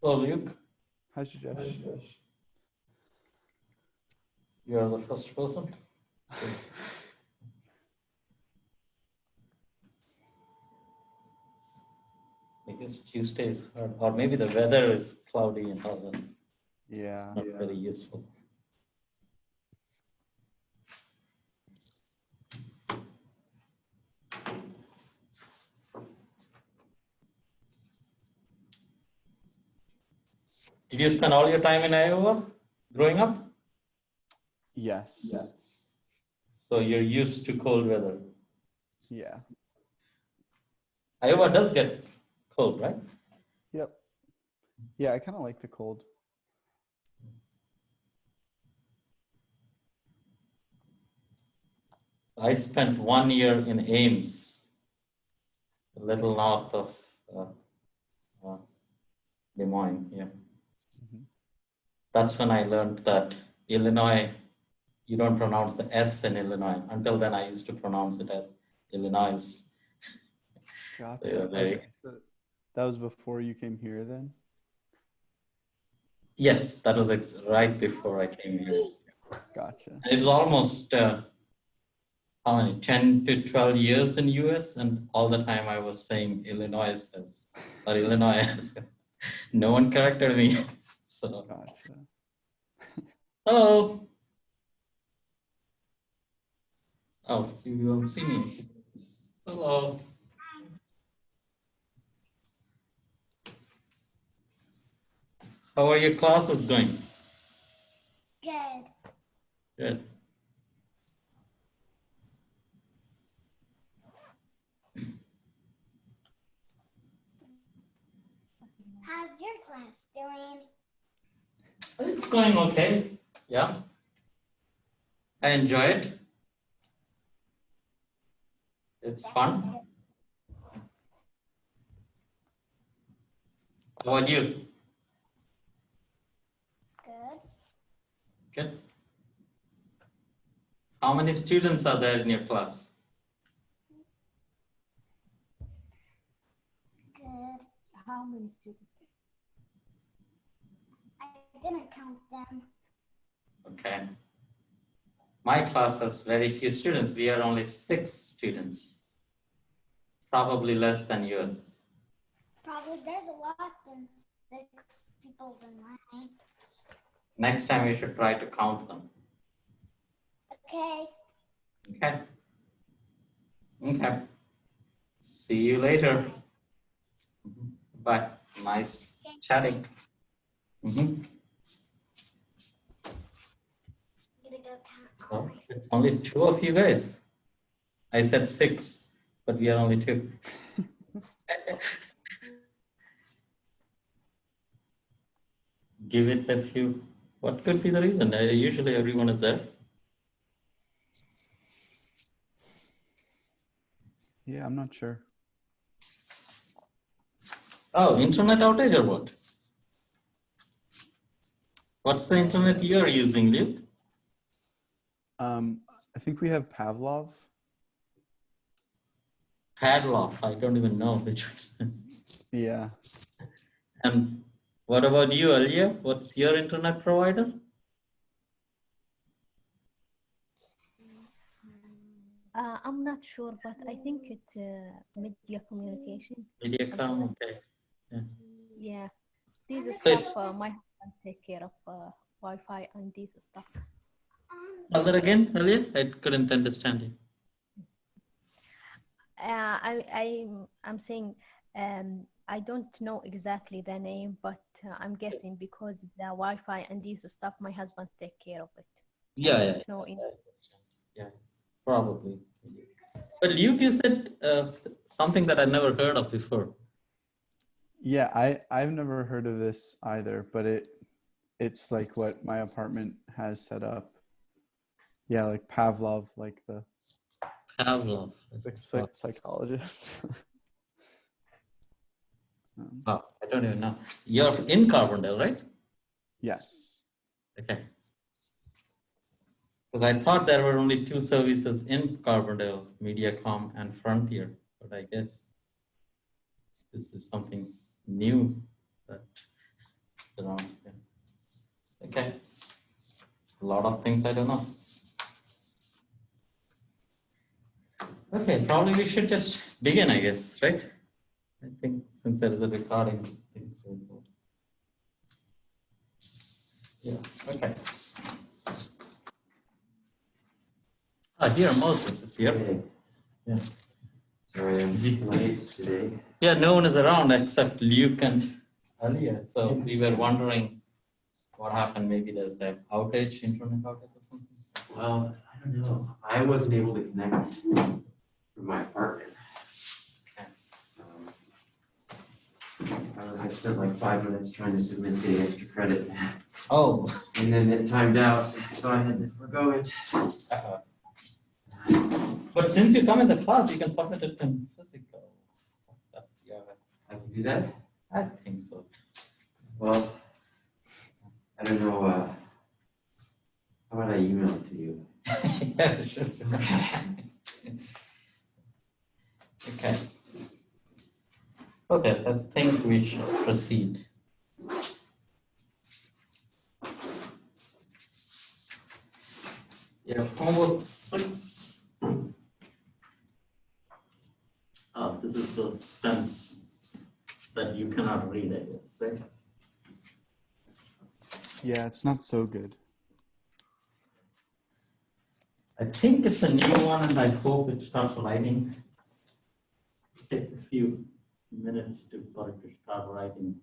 Hello, Luke. Hi, Sujesh. You are the first person. I guess Tuesdays, or maybe the weather is cloudy and all that. Yeah. Not very useful. Did you spend all your time in Iowa growing up? Yes. So you're used to cold weather. Yeah. Iowa does get cold, right? Yep. Yeah, I kind of like the cold. I spent 1 year in Ames, a little north of Des Moines. Yeah. That's when I learned that Illinois, you don't pronounce the S in Illinois. Until then, I used to pronounce it as Illinois. Gotcha. So that was before you came here then? Yes, that was right before I came here. Gotcha. And it was almost, how many, 10 to 12 years in US, and all the time I was saying Illinois or Illinois. No one corrected me. So, Gotcha. hello. Oh, you don't see me. Hello. How are your classes going? Good. Good. How's your class doing? It's going okay. Yeah. I enjoy it. It's fun. How about you? Good. Good. How many students are there in your class? Good. How many students? I didn't count them. Okay. My class has very few students. We are only 6 students. Probably less than yours. Probably there's a lot than 6 people in mine. Next time we should try to count them. Okay. Okay. Okay. See you later. Bye. Nice chatting. I'm gonna go count. Oh, it's only 2 of you guys. I said 6, but we are only 2. Give it a few. What could be the reason? Usually everyone is there. Yeah, I'm not sure. Oh, internet outage or what? What's the internet you're using, Luke? I think we have Pavlov. Padlock. I don't even know which one. Yeah. And what about you, Alia? What's your internet provider? I'm not sure, but I think it's media communication. Mediacom, okay. Yeah. Yeah, these So stuff, my husband take care of Wi-Fi and these stuff. Tell that again, Alia? I couldn't understand you. I'm saying I don't know exactly the name, but I'm guessing because the Wi-Fi and these stuff, my husband take care of it. Yeah, I yeah. don't know in Yeah, probably. But Luke, you said something that I never heard of before. Yeah, I've never heard of this either, but it's like what my apartment has set up. Yeah, like Pavlov, like the Pavlov. psychologist. Oh, I don't even know. You're in Carbondale, right? Yes. Okay. Because I thought there were only 2 services in Carbondale, Mediacom and Frontier, but I guess this is something new. That around. Yeah. Okay. A lot of things I don't know. Okay, probably we should just begin, I guess, right? I think since there is a recording. Yeah, okay. Ah, here Moses is here. Hey. Yeah. Sorry, I'm late today. Yeah, no one is around except Luke and Alia. So we were wondering what happened. Maybe there's that outage, internet outage or something. Well, I don't know. I wasn't able to connect from my apartment. Okay. I spent like 5 minutes trying to submit the extra credit, Oh. and then it timed out, so I had to forgo it. But since you come in the class, you can submit it in physical. That's yeah. I can do that? I think so. Well, I don't know. How about I email it to you? Yeah, sure. Okay. Okay, I think we should proceed. Yeah, homework 6. Oh, this is the suspense that you cannot read, I guess, right? Yeah, it's not so good. I think it's a new one, and I hope it starts writing. It takes a few minutes for it to start writing.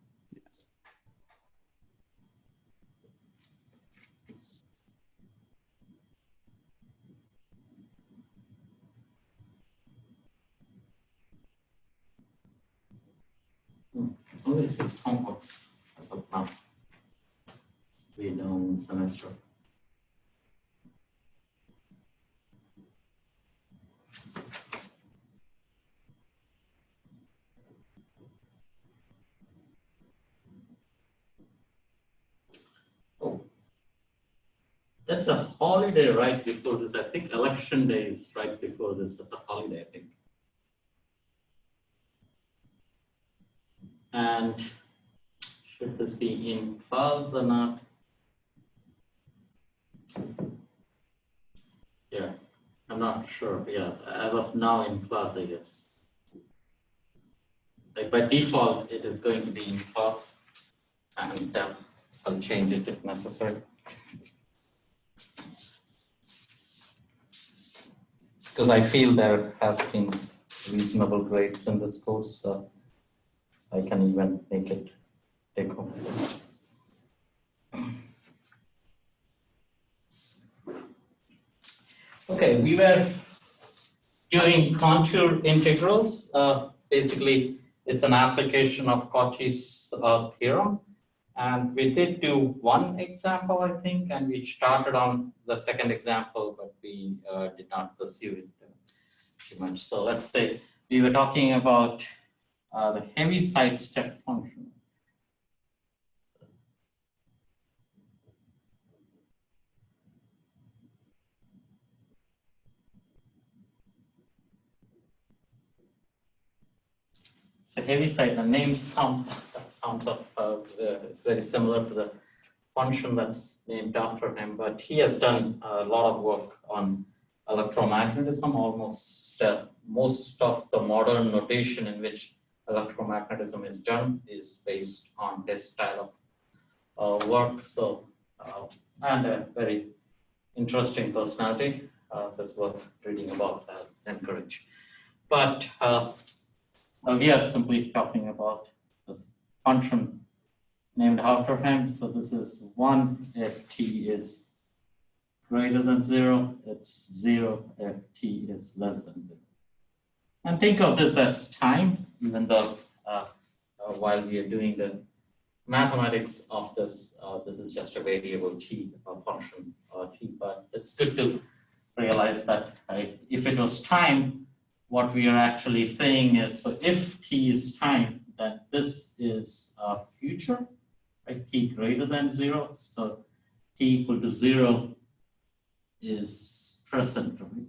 Only 6 homeworks as of now. We done semester. Oh, that's a holiday right before this. I think election day is right before this. That's a holiday, I think. And should this be in class or not? Yeah, I'm not sure. Yeah, as of now in class, I guess. Like by default, it is going to be in class, and I'll change it if necessary. Because I feel there has been reasonable grades in this course, so I can even make it take home. Okay, we were doing contour integrals. Basically, it's an application of Cauchy's theorem. And we did do one example, I think, and we started on the second example, but we did not pursue it too much. So let's say we were talking about the Heaviside step function. So Heaviside, the name sounds it's very similar to the function that's named after him, but he has done a lot of work on electromagnetism. Almost most of the modern notation in which electromagnetism is done is based on his style of work. So, and a very interesting personality, so it's worth reading about. I encourage. But we are simply talking about this function named after him. So this is 1 if t is greater than 0. It's 0 if t is less than 0. And think of this as time, even though while we are doing the mathematics of this, this is just a variable t, a function t. But it's good to realize that if it was time, what we are actually saying is, so if t is time, then this is future, right? T greater than 0. So t equal to 0 is present, right?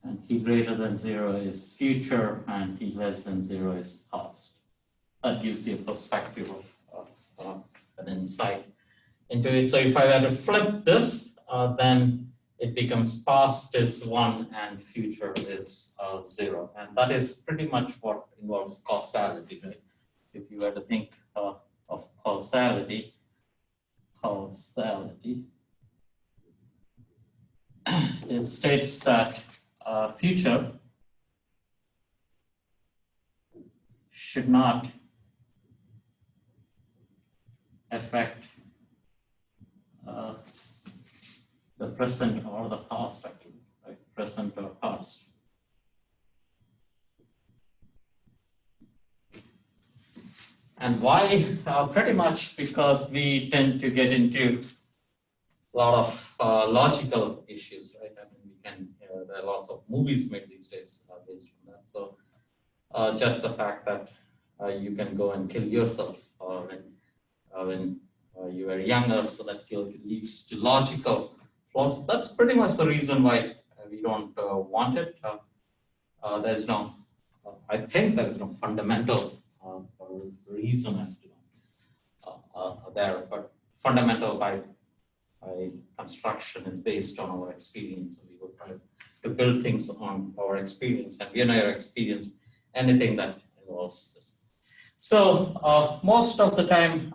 And t greater than 0 is future, and t less than 0 is past. that gives you a perspective of an insight into it. So if I were to flip this, then it becomes past is 1 and future is 0. And that is pretty much what involves causality, right? If you were to think of causality, it states that future should not affect the present or the past, actually, right? Present or past. And why? Pretty much because we tend to get into a lot of logical issues, right? I mean, there are lots of movies made these days based on that. So just the fact that you can go and kill yourself when you were younger, so that guilt leads to logical flaws. That's pretty much the reason why we don't want it. There's no, I think there is no fundamental reason as to there, but fundamental by construction is based on our experience. We will try to build things on our experience, and we never experience anything that involves this. So most of the time,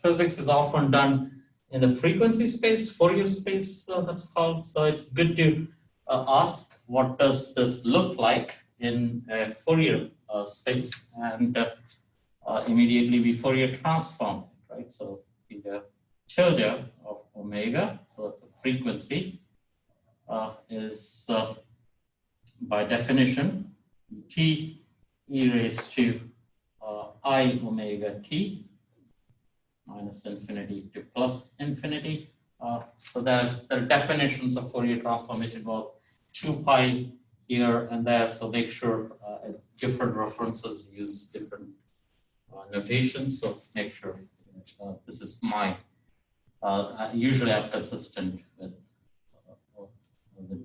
physics is often done in the frequency space, Fourier space, that's called. So it's good to ask, what does this look like in a Fourier space? And immediately we Fourier transform it, right? So the tilde of omega, so that's a frequency, is by definition t e raised to I omega t minus infinity to plus infinity. So there are definitions of Fourier transformation involve 2 pi here and there. So make sure different references use different notations. So make sure this is my. Usually I'm consistent with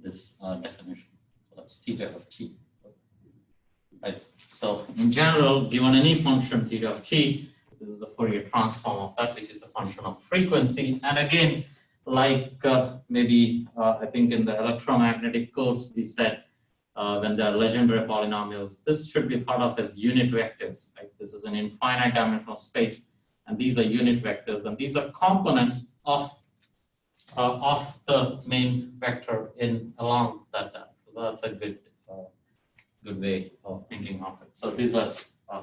this definition. So that's theta of t. Right. So in general, given any function theta of t, this is the Fourier transform of that, which is a function of frequency. And again, like maybe I think in the electromagnetic course, we said when there are legendary polynomials, this should be thought of as unit vectors. Right? This is an infinite dimensional space, and these are unit vectors, and these are components of the main vector in along that. So that's a good way of thinking of it. So these are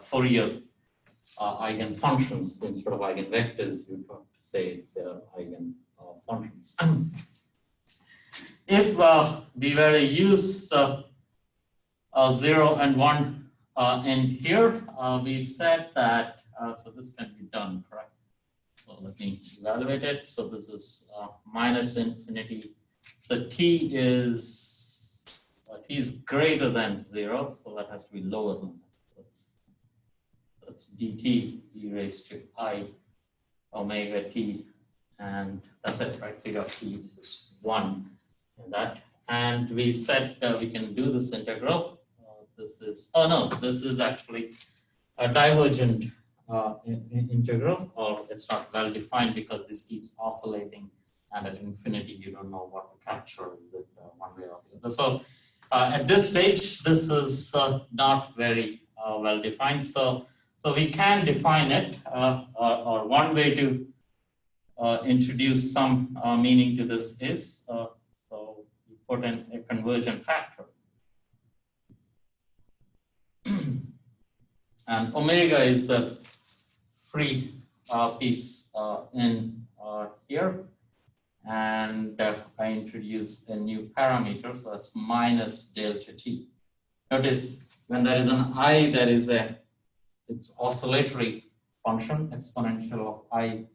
Fourier eigenfunctions instead of eigenvectors. You talk to say they're eigenfunctions. If we were to use 0 and 1 in here, we said that, so this can be done, correct? So let me evaluate it. So this is minus infinity. So t is greater than 0, so that has to be lower than that. So it's dt e raised to I omega t, and that's it, right? Theta of t is 1 in that. And we said we can do this integral. This is actually a divergent integral, or it's not well defined because this keeps oscillating, and at infinity you don't know what to capture with one way or the other. So at this stage, this is not very well defined. So we can define it, or one way to introduce some meaning to this is, so we put in a convergent factor. And omega is the free piece in here. And I introduce a new parameter, so that's minus delta t. Notice when there is an I, there is it's oscillatory function, exponential of I.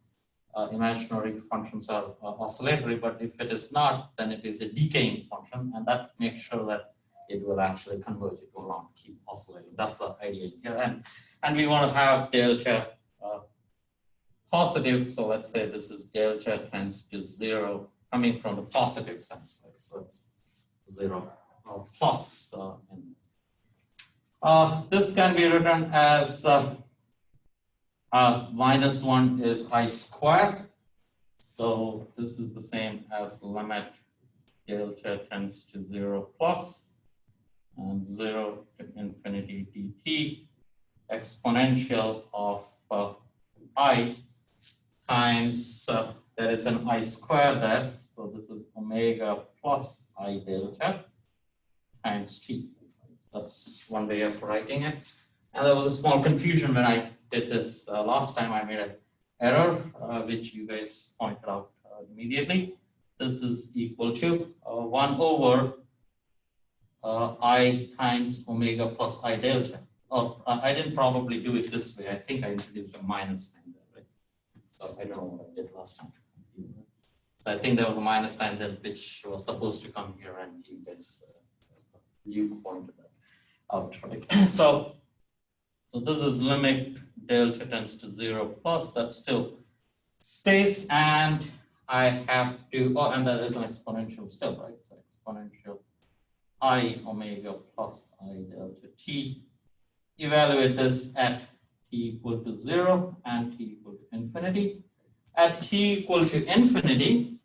Imaginary functions are oscillatory, but if it is not, then it is a decaying function, and that makes sure that it will actually converge, it will not keep oscillating. That's the idea here. And we want to have delta positive, so let's say this is delta tends to 0 coming from the positive sense, right? So it's 0 or plus. This can be written as minus 1 is I squared. So this is the same as limit delta tends to 0 plus and 0 to infinity dt exponential of I times, there is an I square there. So this is omega plus I delta times t. That's one way of writing it. And there was a small confusion when I did this last time. I made an error, which you guys pointed out immediately. This is equal to 1 over I times omega plus I delta. Oh, I didn't probably do it this way. I think I introduced a minus sign there, right? So I don't know what I did last time. So I think there was a minus sign there, which was supposed to come here, and you guys, you pointed that out, right? So this is limit delta tends to 0 plus, that still stays, and I have to, oh, and there is an exponential still, right? So exponential I omega plus I delta t. Evaluate this at t equal to 0 and t equal to infinity. At t equal to infinity,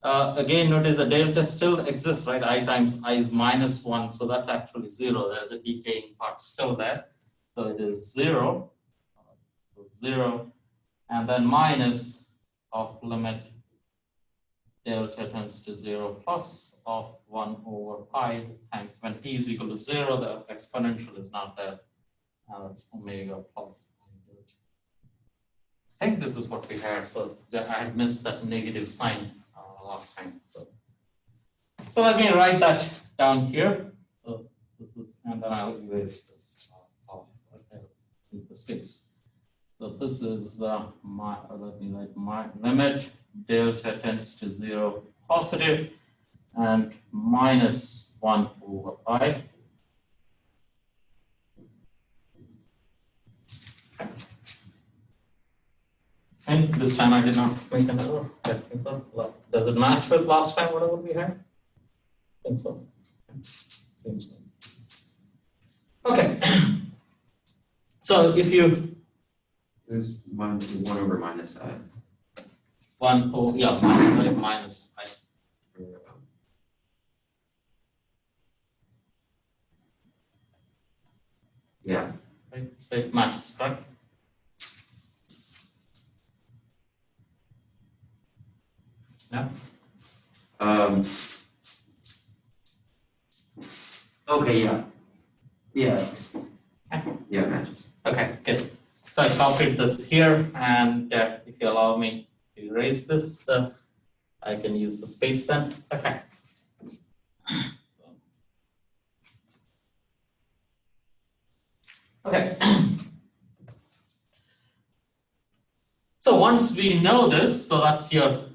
again, notice the delta still exists, right? I times I is minus 1, so that's actually 0. There's a decaying part still there. So it is 0, so 0, and then minus of limit delta tends to 0 plus of 1 over I times, when t is equal to 0, the exponential is not there. It's omega plus I delta. I think this is what we had. So I had missed that negative sign last time. So let me write that down here. So this is, and then I'll erase this off in the space. So this is let me write my limit delta tends to 0 positive and minus 1 over I. And this time I did not make an error. I think so. Does it match with last time, whatever we had? I think so. Seems good. Okay. So if you. There's one over minus I. 1 over, yeah, minus I. Yeah. Right? So it matches, right? Yeah. Okay, yeah. Yeah. Yeah, matches. Okay, good. So I copied this here, and if you allow me to erase this, I can use the space then. Okay. Okay. So once we know this, so that's your,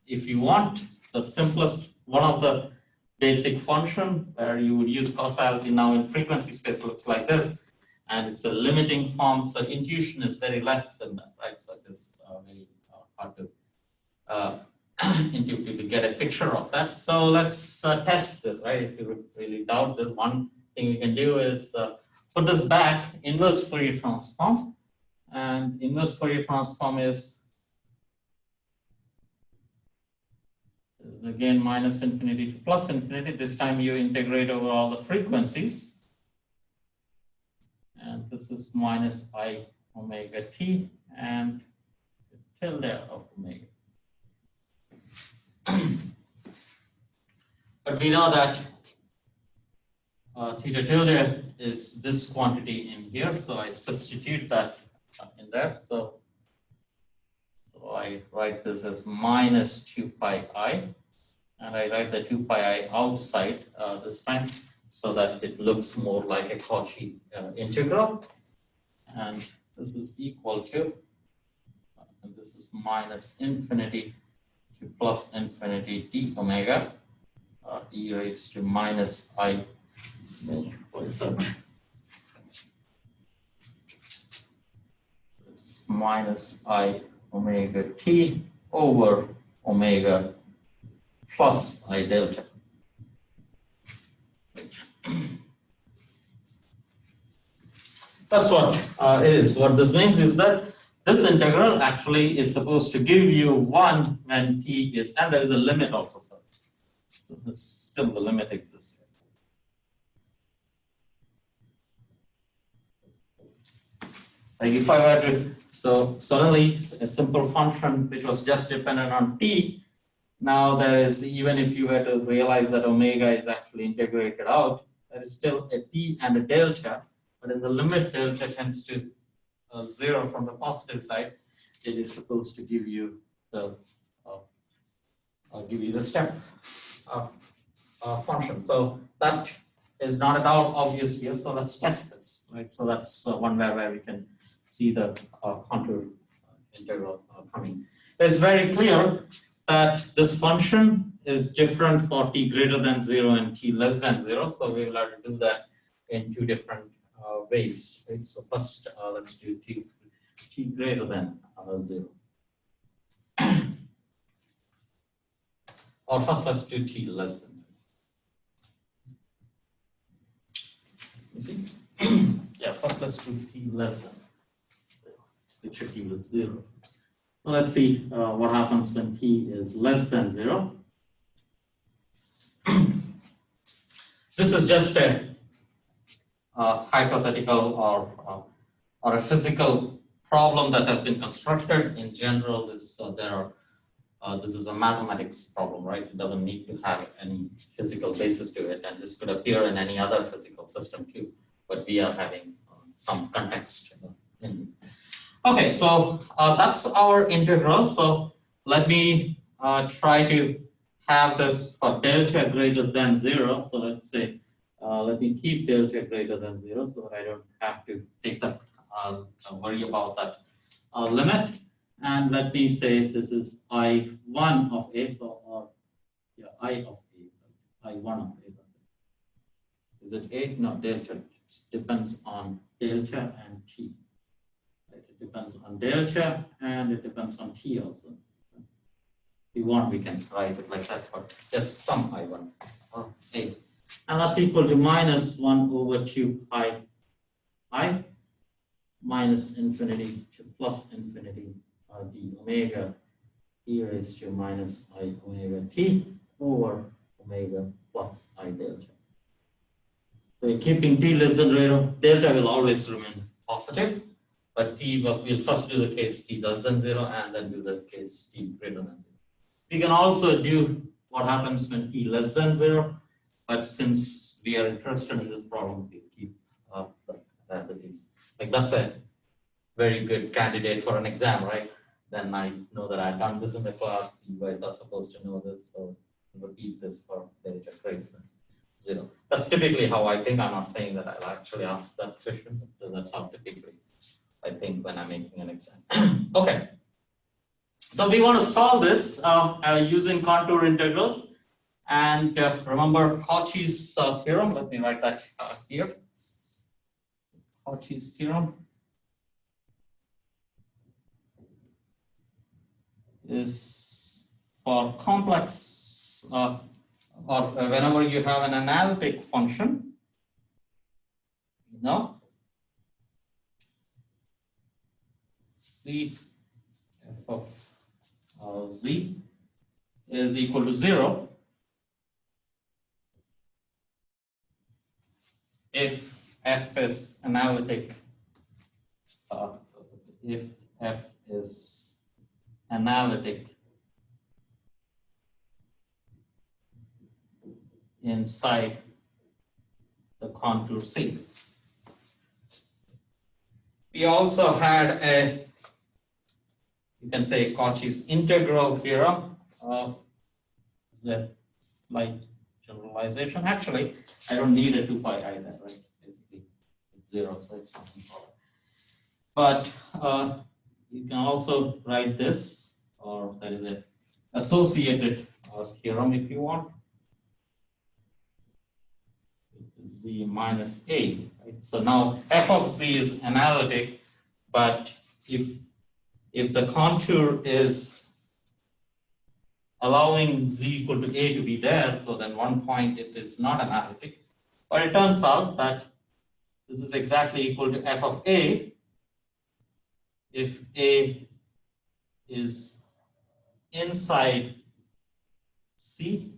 if you want the simplest, one of the basic function where you would use causality now in frequency space looks like this, and it's a limiting form. So intuition is very less than that, right? So it is very hard to intuitively get a picture of that. So let's test this, right? If you really doubt this, one thing we can do is put this back, inverse Fourier transform. And inverse Fourier transform is again minus infinity to plus infinity. This time you integrate over all the frequencies. And this is minus I omega t and tilde of omega. But we know that theta tilde is this quantity in here. So I substitute that in there. So I write this as minus 2 pi I, and I write the 2 pi I outside this time so that it looks more like a Cauchy integral. And this is equal to, and this is minus infinity to plus infinity d omega e raised to minus I. Minus I omega t over omega plus I delta. that's what it is. What this means is that this integral actually is supposed to give you 1 when t is, and there is a limit also. So this still the limit exists. Like if I were to, so suddenly a simple function which was just dependent on t, now there is, even if you were to realize that omega is actually integrated out, there is still a t and a delta, but in the limit delta tends to 0 from the positive side, it is supposed to give you the step function. So that is not at all obvious here. So let's test this, right? So that's one way where we can see the contour integral coming. It's very clear that this function is different for t greater than 0 and t less than 0. So we will have to do that in 2 different ways. Right? So first, let's do t greater than 0. Or first, let's do t less than 0. You see? Yeah, first let's do t less than 0. The tricky with 0. So let's see what happens when t is less than 0. This is just a hypothetical or a physical problem that has been constructed. In general, this is a mathematics problem, right? It doesn't need to have any physical basis to it, and this could appear in any other physical system too. But we are having some context in. Okay, so that's our integral. So let me try to have this for delta greater than 0. So let's say, let me keep delta greater than 0 so that I don't have to take that, worry about that limit. And let me say this is I1 of A, so I of A, I1 of A. Is it A? No, delta. It depends on delta and T. It depends on delta and it depends on T also. If we want, we can write it like that, but it's just some I1 of A. And that's equal to minus 1 over 2 I minus infinity to plus infinity d omega e raised to minus I omega t over omega plus I delta. So you're keeping t less than 0, delta will always remain positive, but we'll first do the case t less than 0 and then do the case t greater than 0. We can also do what happens when t less than 0, but since we are interested in this problem, we'll keep that as it is. Like that's a very good candidate for an exam, right? Then I know that I've done this in the class. You guys are supposed to know this, so repeat this for delta greater than 0. That's typically how I think. I'm not saying that I'll actually ask that question, but that's how typically I think when I'm making an exam. Okay. So we want to solve this using contour integrals. And remember Cauchy's theorem. Let me write that here. Cauchy's theorem is for complex or whenever you have an analytic function, C f of z is equal to 0 if f is analytic, if f is analytic inside the contour C. We also had a, you can say, Cauchy's integral theorem. Is a slight generalization. Actually, I don't need a 2 pi either, right? Basically, it's 0, so it's not important. But you can also write this, or there is a associated theorem if you want. Z minus A. Right? So now f of z is analytic, but if the contour is allowing z equal to A to be there, so then one point it is not analytic. But it turns out that this is exactly equal to f of a if a is inside C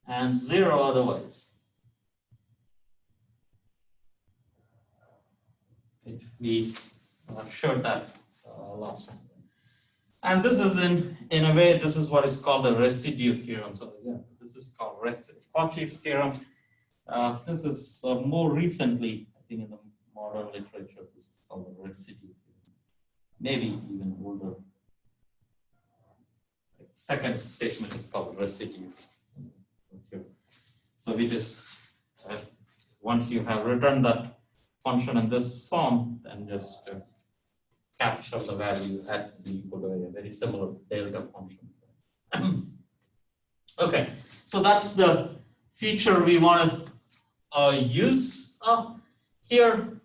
and 0 otherwise. We showed that last time. And this is in a way, this is what is called the residue theorem. So yeah, this is called Cauchy's theorem. This is more recently, I think in the modern literature, this is called the residue theorem. Maybe even older. Second statement is called residue theorem. So we just, once you have written that function in this form, then just capture the value at z equal to a very similar delta function. Okay, so that's the feature we want to use here.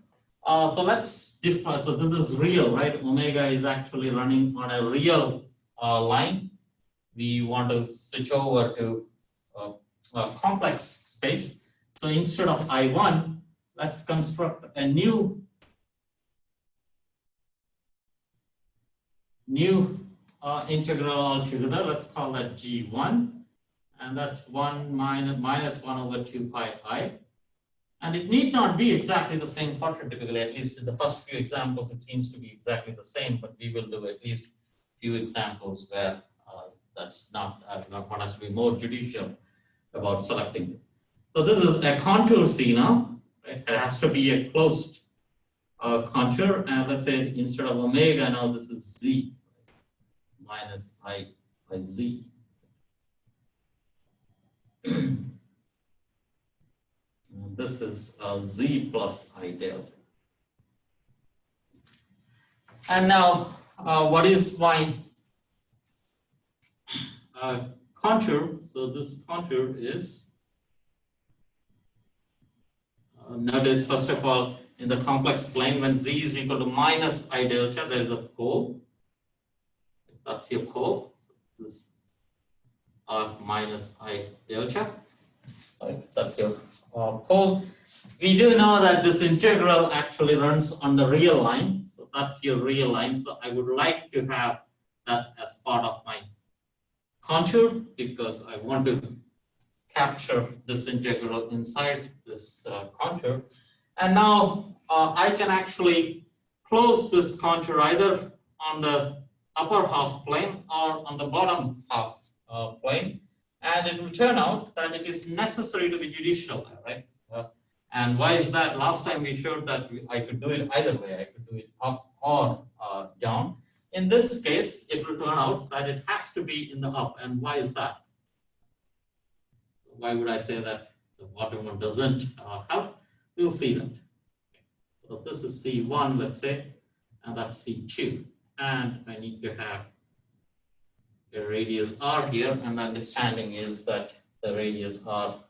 So let's differ. So this is real, right? Omega is actually running on a real line. We want to switch over to a complex space. So instead of I1, let's construct a new integral altogether. Let's call that G1, and that's 1 minus 1 over 2 pi I. And it need not be exactly the same function typically, at least in the first few examples, it seems to be exactly the same, but we will do at least few examples where that's not, one has to be more judicial about selecting this. So this is a contour C now, right? It has to be a closed contour, and let's say instead of omega now this is z minus I by z. This is z plus I delta. And now what is my contour? So this contour is, notice first of all, in the complex plane, when z is equal to minus I delta, there is a pole. That's your pole. This minus I delta. Right? That's your pole. We do know that this integral actually runs on the real line. So that's your real line. So I would like to have that as part of my contour because I want to capture this integral inside this contour. And now I can actually close this contour either on the upper half plane or on the bottom half plane. And it will turn out that it is necessary to be judicial, right? And why is that? Last time we showed that I could do it either way. I could do it up or down. In this case, it will turn out that it has to be in the up. And why is that? Why would I say that the bottom one doesn't help? We'll see that. So this is C1, let's say, and that's C2. And I need to have a radius r here, and the understanding is that the radius r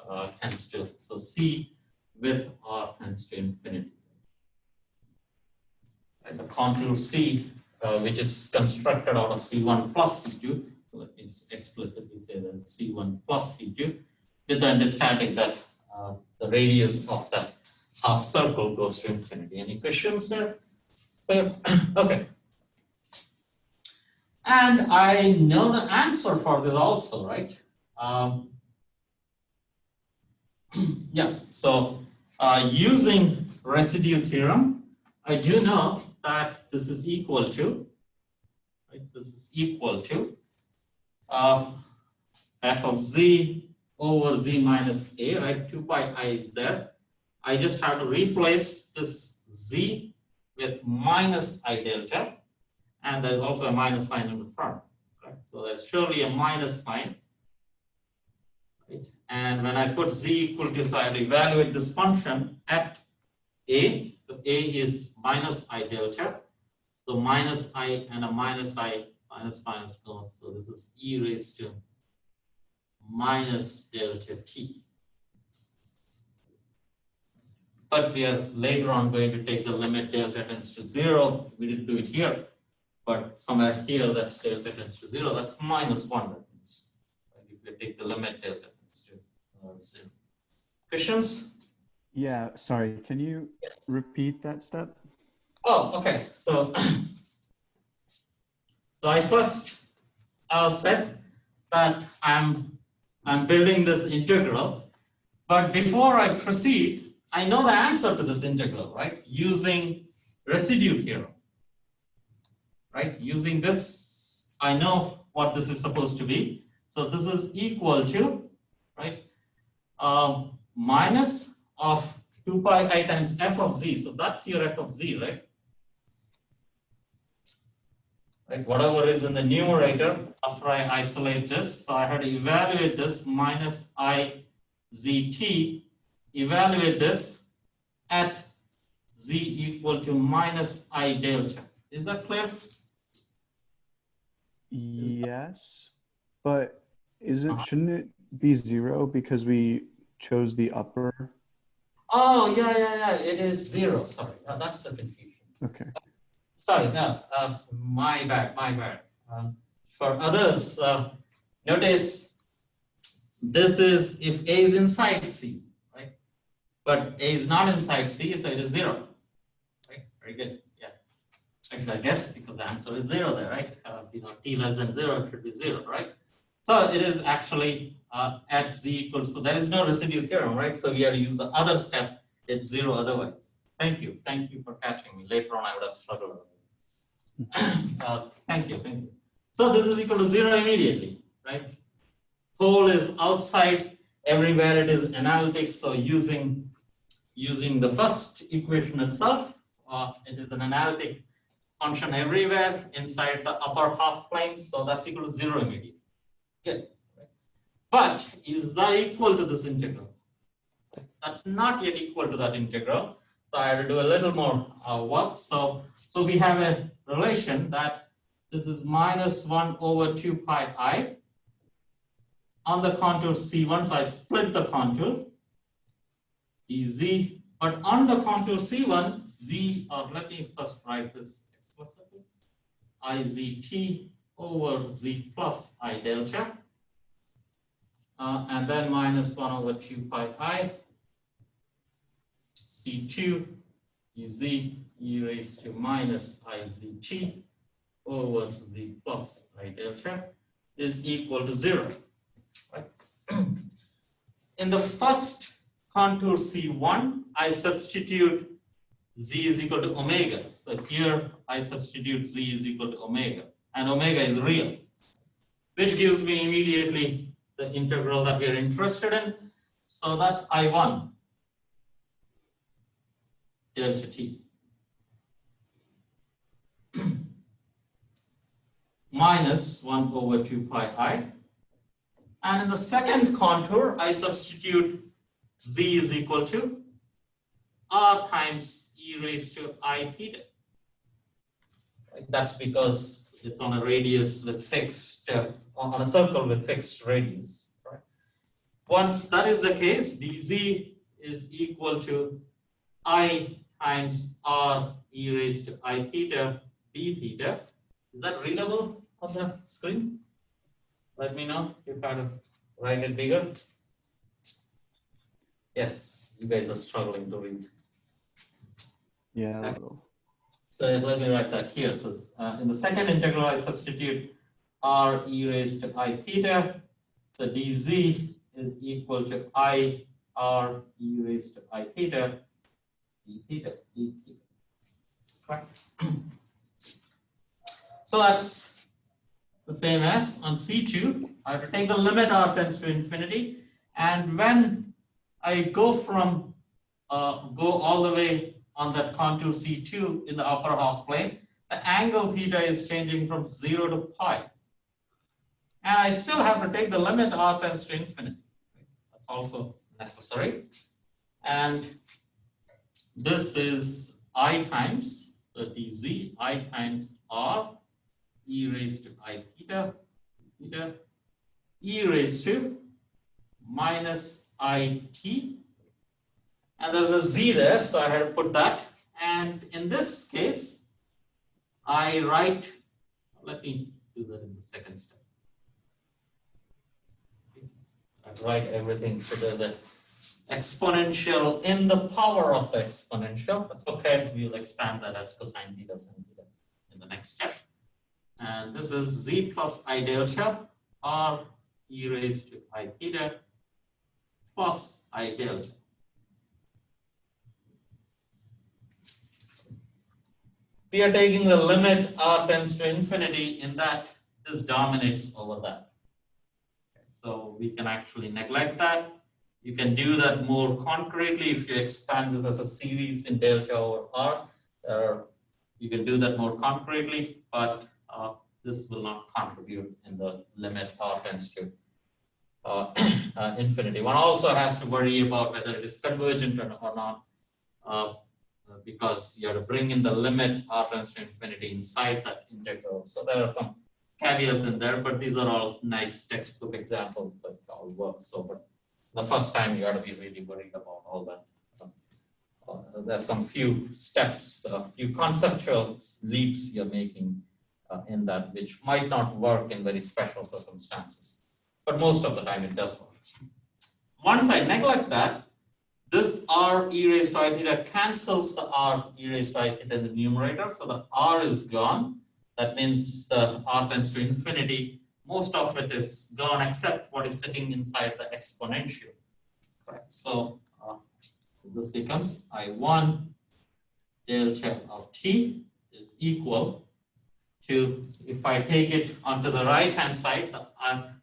tends to, so C with r tends to infinity. And the contour C, which is constructed out of C1 plus C2, so let me explicitly say that C1 plus C2, with the understanding that the radius of that half circle goes to infinity. Any questions there? Okay. And I know the answer for this also, right? Yeah, so using residue theorem, I do know that this is equal to, right? This is equal to f of z over z minus a, right? 2 pi I is there. I just have to replace this z with minus I delta. And there's also a minus sign in the front, right? So there's surely a minus sign, right? And when I put z equal to, so I evaluate this function at a. So a is minus I delta. So minus I and a minus I, minus minus goes. So this is e raised to minus delta t. But we are later on going to take the limit delta tends to 0. We didn't do it here. But somewhere here, that's delta tends to 0. That's minus 1. That means if we take the limit, delta tends to 0. Questions? Yeah, sorry. Can you Yes. repeat that step? Oh, okay. So, so I first said that I'm building this integral, but before I proceed, I know the answer to this integral, right? Using residue theorem, right? Using this, I know what this is supposed to be. So this is equal to, right, minus of 2 pi I times f of z. So that's your f of z, right? Right, whatever is in the numerator after I isolate this. So I had to evaluate this minus I zt, evaluate this at z equal to minus I delta. Is that clear? Yes, but shouldn't it be 0 because we chose the upper? Oh, yeah. It is 0. Sorry, that's the confusion. Okay. Sorry, my bad. For others, notice this is if A is inside C, right? But A is not inside C, so it is 0. Right? Very good. Yeah. Actually, I guess because the answer is 0 there, right? T less than 0, it should be 0, right? So it is actually at z equals, so there is no residue theorem, right? So we have to use the other step, it's 0 otherwise. Thank you for catching me. Later on, I would have struggled with it. Thank you. So this is equal to 0 immediately, right? Pole is outside, everywhere it is analytic, so using the first equation itself, it is an analytic function everywhere inside the upper half plane, so that's equal to 0 immediately. Good. But is that equal to this integral? That's not yet equal to that integral. So I have to do a little more work. So we have a relation that this is minus 1 over 2 pi I on the contour C1. So I split the contour dz, but on the contour C1, z, or let me first write this explicitly, I zt over z plus I delta. And then minus 1 over 2 pi I C2 uz e raised to minus I zt over z plus I delta is equal to 0. Right? In the first contour C1, I substitute z is equal to omega. So here I substitute z is equal to omega, and omega is real, which gives me immediately the integral that we are interested in. So that's I1 delta t minus 1 over 2 pi I. And in the second contour, I substitute z is equal to r times e raised to I theta. That's because it's on a radius with fixed, on a circle with fixed radius. Right? Once that is the case, dz is equal to I times r e raised to I theta d theta. Is that readable on the screen? Let me know if you kind of write it bigger. Yes, you guys are struggling to read. Yeah, a little. So let me write that here. So in the second integral, I substitute r e raised to I theta. So dz is equal to I r e raised to I theta d theta. Correct. So that's the same as on C2. I have to take the limit r tends to infinity, and when I go all the way on that contour C2 in the upper half plane, the angle theta is changing from 0 to pi. And I still have to take the limit r tends to infinity. That's also necessary. And this is I times the dz, I times r, e raised to I theta, e raised to minus I t. And there's a z there, so I had to put that. And in this case, I write, let me do that in the second step. I write everything so there's a exponential in the power of the exponential. That's okay. We'll expand that as cosine theta sin theta in the next step. And this is z plus I delta or e raised to I theta plus I delta. We are taking the limit r tends to infinity in that this dominates over that. Okay, so we can actually neglect that. You can do that more concretely if you expand this as a series in delta over r. You can do that more concretely, but this will not contribute in the limit r tends to infinity. One also has to worry about whether it is convergent or not, because you have to bring in the limit r tends to infinity inside that integral. So there are some caveats in there, but these are all nice textbook examples that all work. So, but the first time you got to be really worried about all that. There's some few steps, a few conceptual leaps you're making in that, which might not work in very special circumstances, but most of the time it does work. Once I neglect that, this r e raised to I theta cancels the r e raised to I theta in the numerator, so the r is gone. That means the r tends to infinity. Most of it is gone except what is sitting inside the exponential. Correct. So this becomes I1 delta of t is equal to, if I take it onto the right hand side,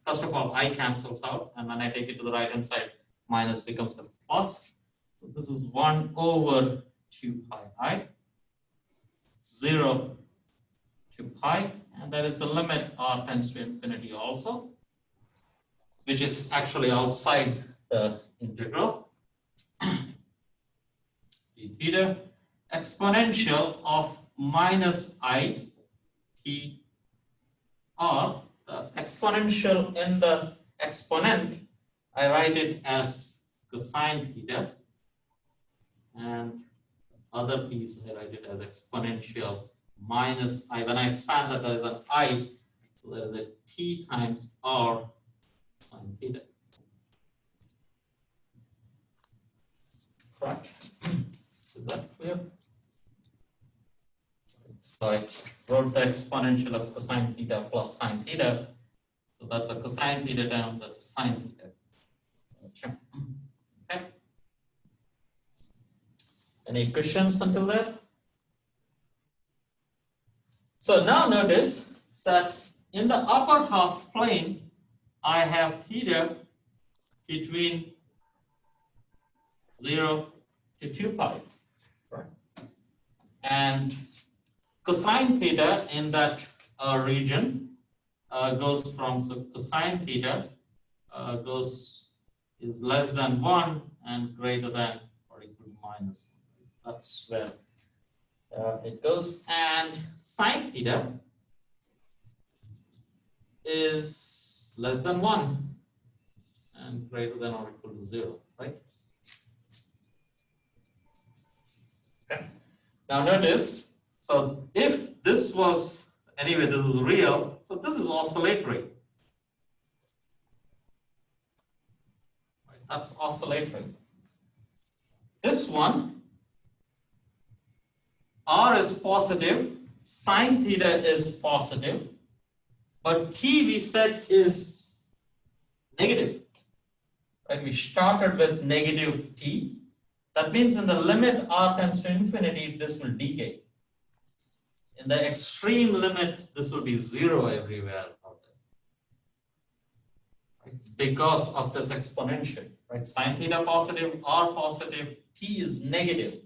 first of all I cancels out, and when I take it to the right hand side, minus becomes a plus. So this is 1 over 2 pi I, 0 to pi, and that is the limit r tends to infinity also, which is actually outside the integral. d theta exponential of minus I t r, the exponential in the exponent, I write it as cosine theta, and other piece I write it as exponential minus I. When I expand that, there is an I, so there is a t times r sine theta. Correct? Is that clear? So I wrote the exponential as cosine theta plus sine theta. So that's a cosine theta term, that's a sine theta. Okay. Any questions until there? So now notice that in the upper half plane, I have theta between 0 to 2 pi. Right? And cosine theta in that region goes from, so cosine theta is less than 1 and greater than or equal to minus. That's where it goes. And sine theta is less than 1 and greater than or equal to 0, right? Okay. Now notice, so if this was, anyway, this is real, so this is oscillatory. Right, that's oscillatory. This one, r is positive, sine theta is positive, but t we said is negative. Right? We started with negative t. That means in the limit r tends to infinity, this will decay. In the extreme limit, this will be 0 everywhere out there. Right? Because of this exponential. Right? Sine theta positive, r positive, t is negative.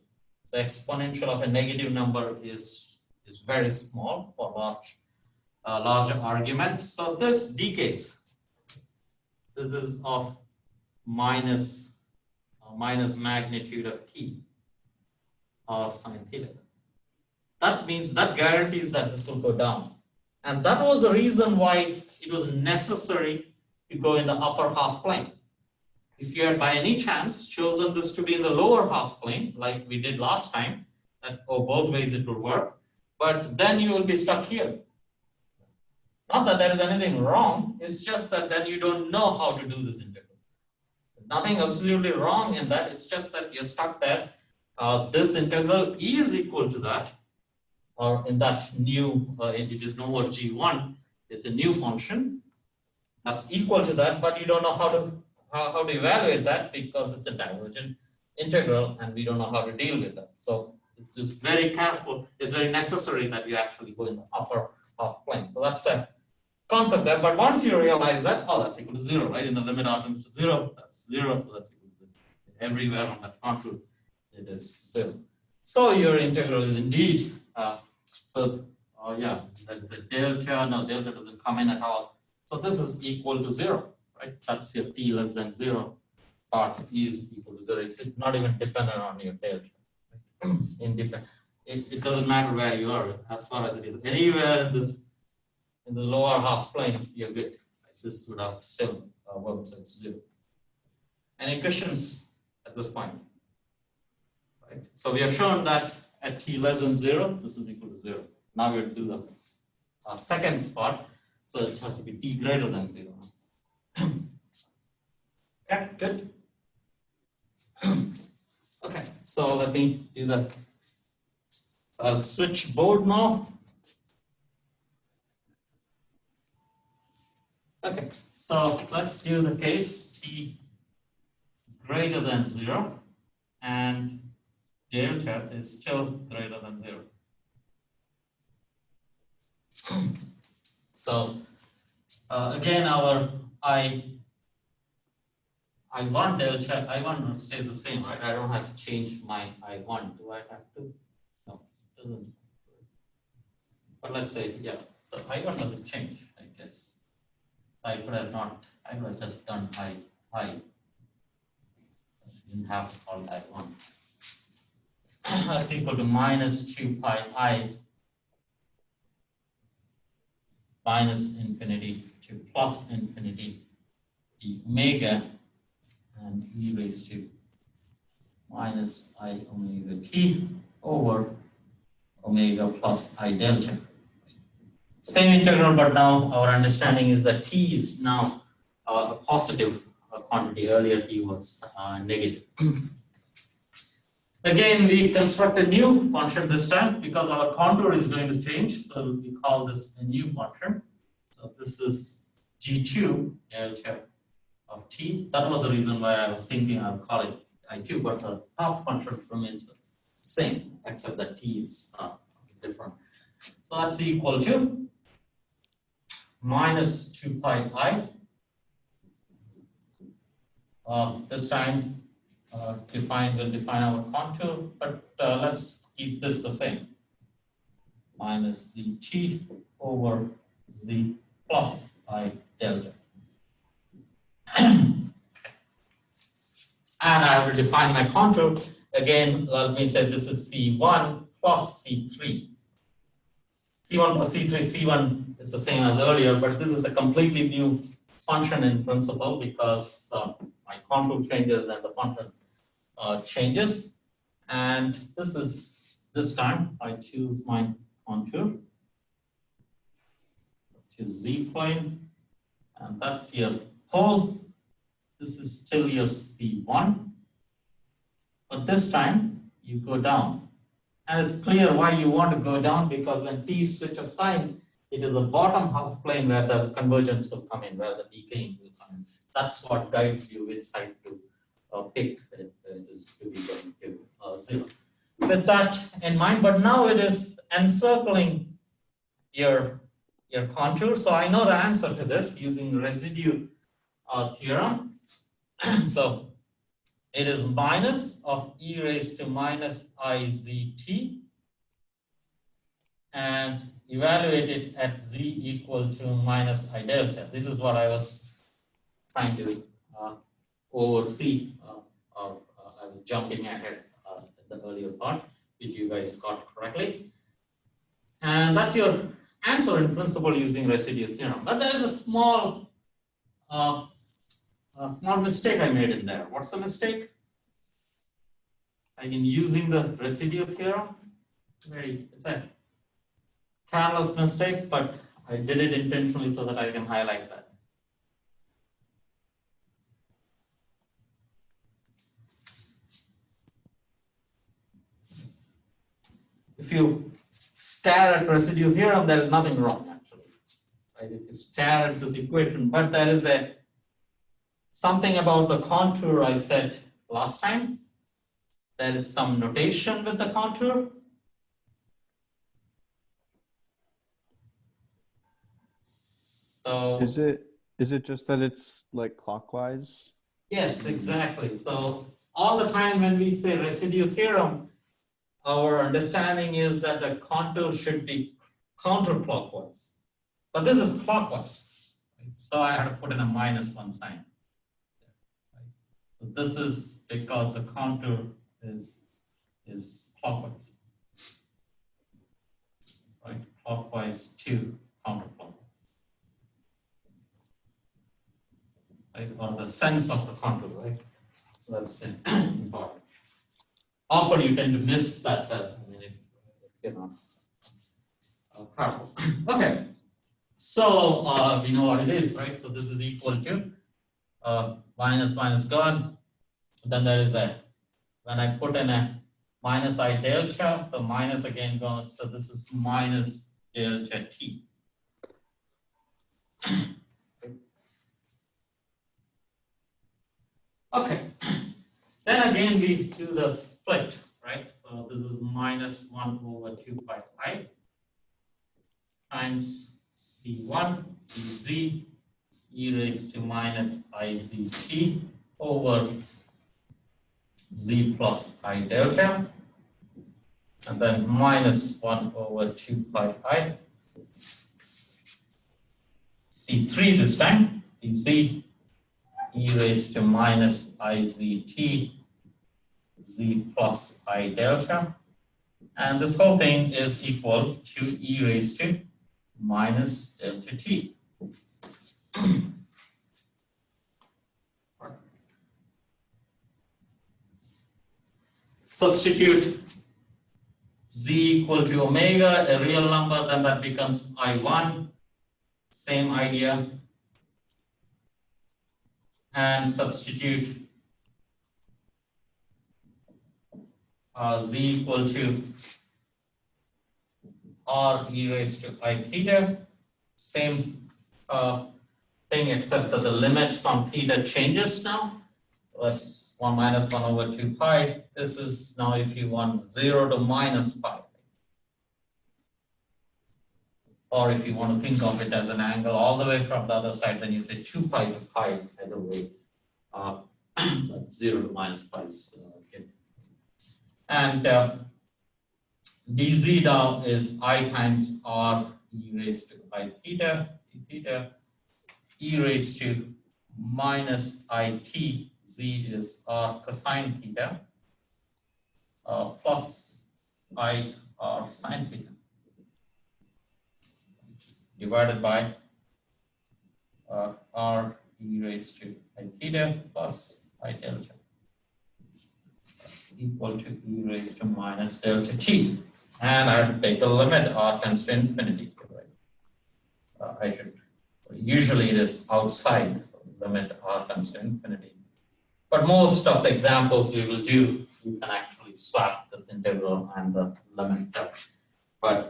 So exponential of a negative number is very small for larger argument. So this decays. This is of minus magnitude of t or sine theta. That means, that guarantees that this will go down. And that was the reason why it was necessary to go in the upper half plane. If you had by any chance chosen this to be in the lower half plane, like we did last time, that both ways it will work, but then you will be stuck here. Not that there is anything wrong, it's just that then you don't know how to do this integral. Nothing absolutely wrong in that. It's just that you're stuck there. This integral is equal to that, or in that new, it is no more g1. It's a new function that's equal to that, but you don't know how to evaluate that because it's a divergent integral, and we don't know how to deal with that. So it's just very careful. It's very necessary that you actually go in the upper half plane. So that's a concept there. But once you realize that, oh, that's equal to 0, right? In the limit r tends to 0, that's 0. So that's equal to 0. Everywhere on that contour, it is 0. So your integral is indeed, yeah, that is a delta. No, delta doesn't come in at all. So this is equal to 0, right? That's your t less than 0 part is equal to 0. It's not even dependent on your delta. Right? Independent. It doesn't matter where you are, as far as it is anywhere in the lower half plane, you're good. Right? This would have still worked, so it's 0. Any questions at this point? Right? So we have shown that at t less than 0, this is equal to 0. Now we have to do the second part. So it has to be t greater than 0. Okay, good. Okay, so let me do the switch board now. Okay, so let's do the case t greater than 0 and delta is still greater than 0. So again, our I1 delta, I1 stays the same, right? I don't have to change my I1. Do I have to? No, it doesn't. But let's say, yeah, so I1 doesn't change, I guess. I could have just done I. Didn't have to call that one. That's equal to minus 2 pi I minus infinity to plus infinity d omega and e raised to minus I omega t over omega plus I delta. Same integral, but now our understanding is that t is now a positive quantity. Earlier t was negative. Again, we construct a new function this time because our contour is going to change. So we call this a new function. So this is g2 delta of t. That was the reason why I was thinking I'll call it I2, but the top function remains the same, except that t is different. So that's equal to minus 2 pi I. This time, we'll define our contour, but let's keep this the same. Minus the t over the plus I delta. And I have to define my contour. Again, let me say this is C1 plus C3. C1 plus C3, C1 is the same as earlier, but this is a completely new function in principle because my contour changes and the function changes. And this time I choose my contour. It's Z plane, and that's your pole. This is still your C1, but this time you go down. And it's clear why you want to go down, because when t switches sign, it is the bottom half plane where the convergence will come in, where the decaying will come in. That's what guides you which side to pick. It is to be going to 0. With that in mind, but now it is encircling your contour. So I know the answer to this using residue theorem. So it is minus of e raised to minus IZT and evaluate it at z equal to minus I delta. This is what I was trying to oversee, or I was jumping ahead in the earlier part, which you guys got correctly. And that's your answer in principle using residue theorem. But there is a small mistake I made in there. What's the mistake? In using the residue theorem, it's a careless mistake, but I did it intentionally so that I can highlight that. if you stare at residue theorem, there is nothing wrong actually. Right? If you stare at this equation, but there is something about the contour I said last time. There is some notation with the contour. So is it just that it's like clockwise? yes, exactly. So all the time when we say residue theorem, our understanding is that the contour should be counterclockwise. But this is clockwise. Right? So I had to put in a -1 sign. Right? So this is because the contour is clockwise. Right? Clockwise to counterclockwise. Right? Or the sense of the contour, right? So that's important. Often you tend to miss that, if you're not careful. Okay, so we know what it is, right? So this is equal to minus gone. Then there is when I put in a minus I delta, so minus again goes, so this is minus delta t. Okay, then again we do the split, right? So this is -1/2 pi I times C1 dz e raised to minus IZT over z plus I delta, and then -1/2 pi I C3 this time dz e raised to minus IZT z plus I delta, and this whole thing is equal to e raised to minus delta t. Substitute z equal to omega, a real number, then that becomes I1, same idea, and substitute z equal to r e raised to I theta, same thing except that the limits on theta changes now. So that's 1 minus 1/2 pi. This is now if you want 0 to minus pi. Or if you want to think of it as an angle all the way from the other side, then you say 2 pi to pi, either way. But 0 to minus pi is okay. And dz now is I times r e raised to I theta, d theta, e raised to minus I t, z is r cosine theta, plus I r sine theta, divided by r e raised to I theta plus I delta. That's equal to e raised to minus delta t. And I have to take the limit r tends to infinity. Right? I should, usually it is outside, so limit r tends to infinity. But most of the examples we will do, you can actually swap this integral and the limit term. But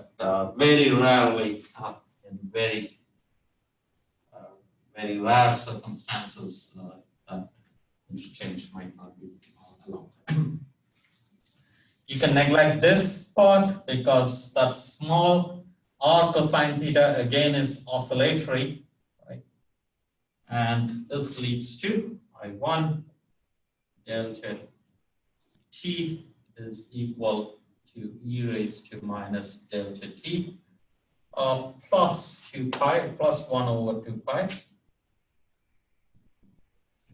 very rarely, in very rare circumstances, that interchange might not be allowed. You can neglect this part because that's small. R cosine theta again is oscillatory, right? And this leads to I1 delta t is equal to e raised to minus delta t plus 2 pi, plus 1/2 pi,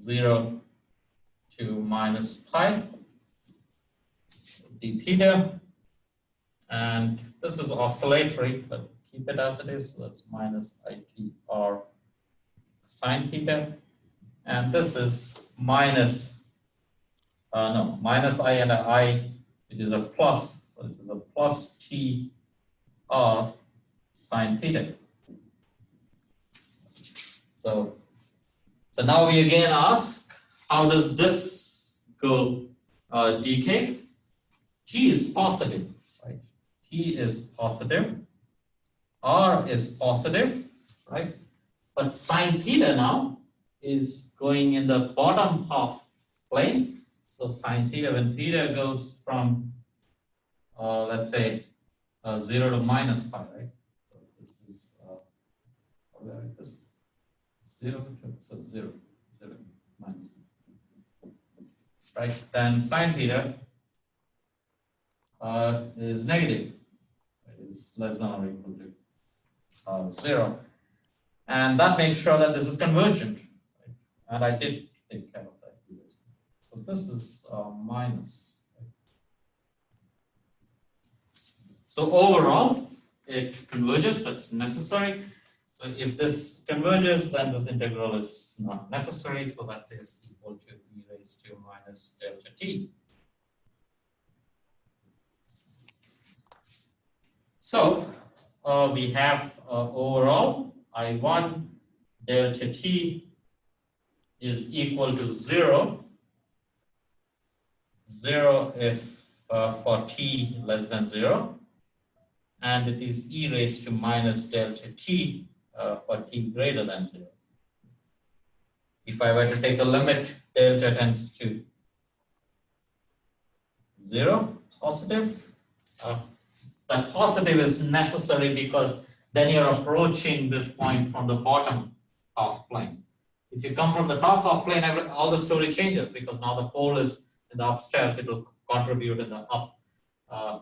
0 to minus pi d theta, and this is oscillatory, but keep it as it is. So that's minus IPR sine theta, and this is minus I and I, which is a plus, so it is a plus T R sine theta. So now we again ask, how does this go decay? T is positive, right? T T is positive, R is positive, right? But sine theta now is going in the bottom half plane. So sine theta, when theta goes from, let's say, 0 to minus pi, right? So this is, where is this? 0 to, so 0, 0 minus, right? Then sine theta is negative. It is less than or equal to 0. And that makes sure that this is convergent. Right? And I did take care of that. So this is minus. Right? So overall, it converges, that's necessary. So if this converges, then this integral is not necessary. So that is equal to e raised to minus delta t. So we have overall I1 delta t is equal to 0. 0 if for t less than 0. And it is e raised to minus delta t for t greater than 0. If I were to take a limit, delta tends to 0, positive. That positive is necessary because then you're approaching this point from the bottom half plane. If you come from the top half plane, all the story changes because now the pole is in the upstairs, it will contribute in the up.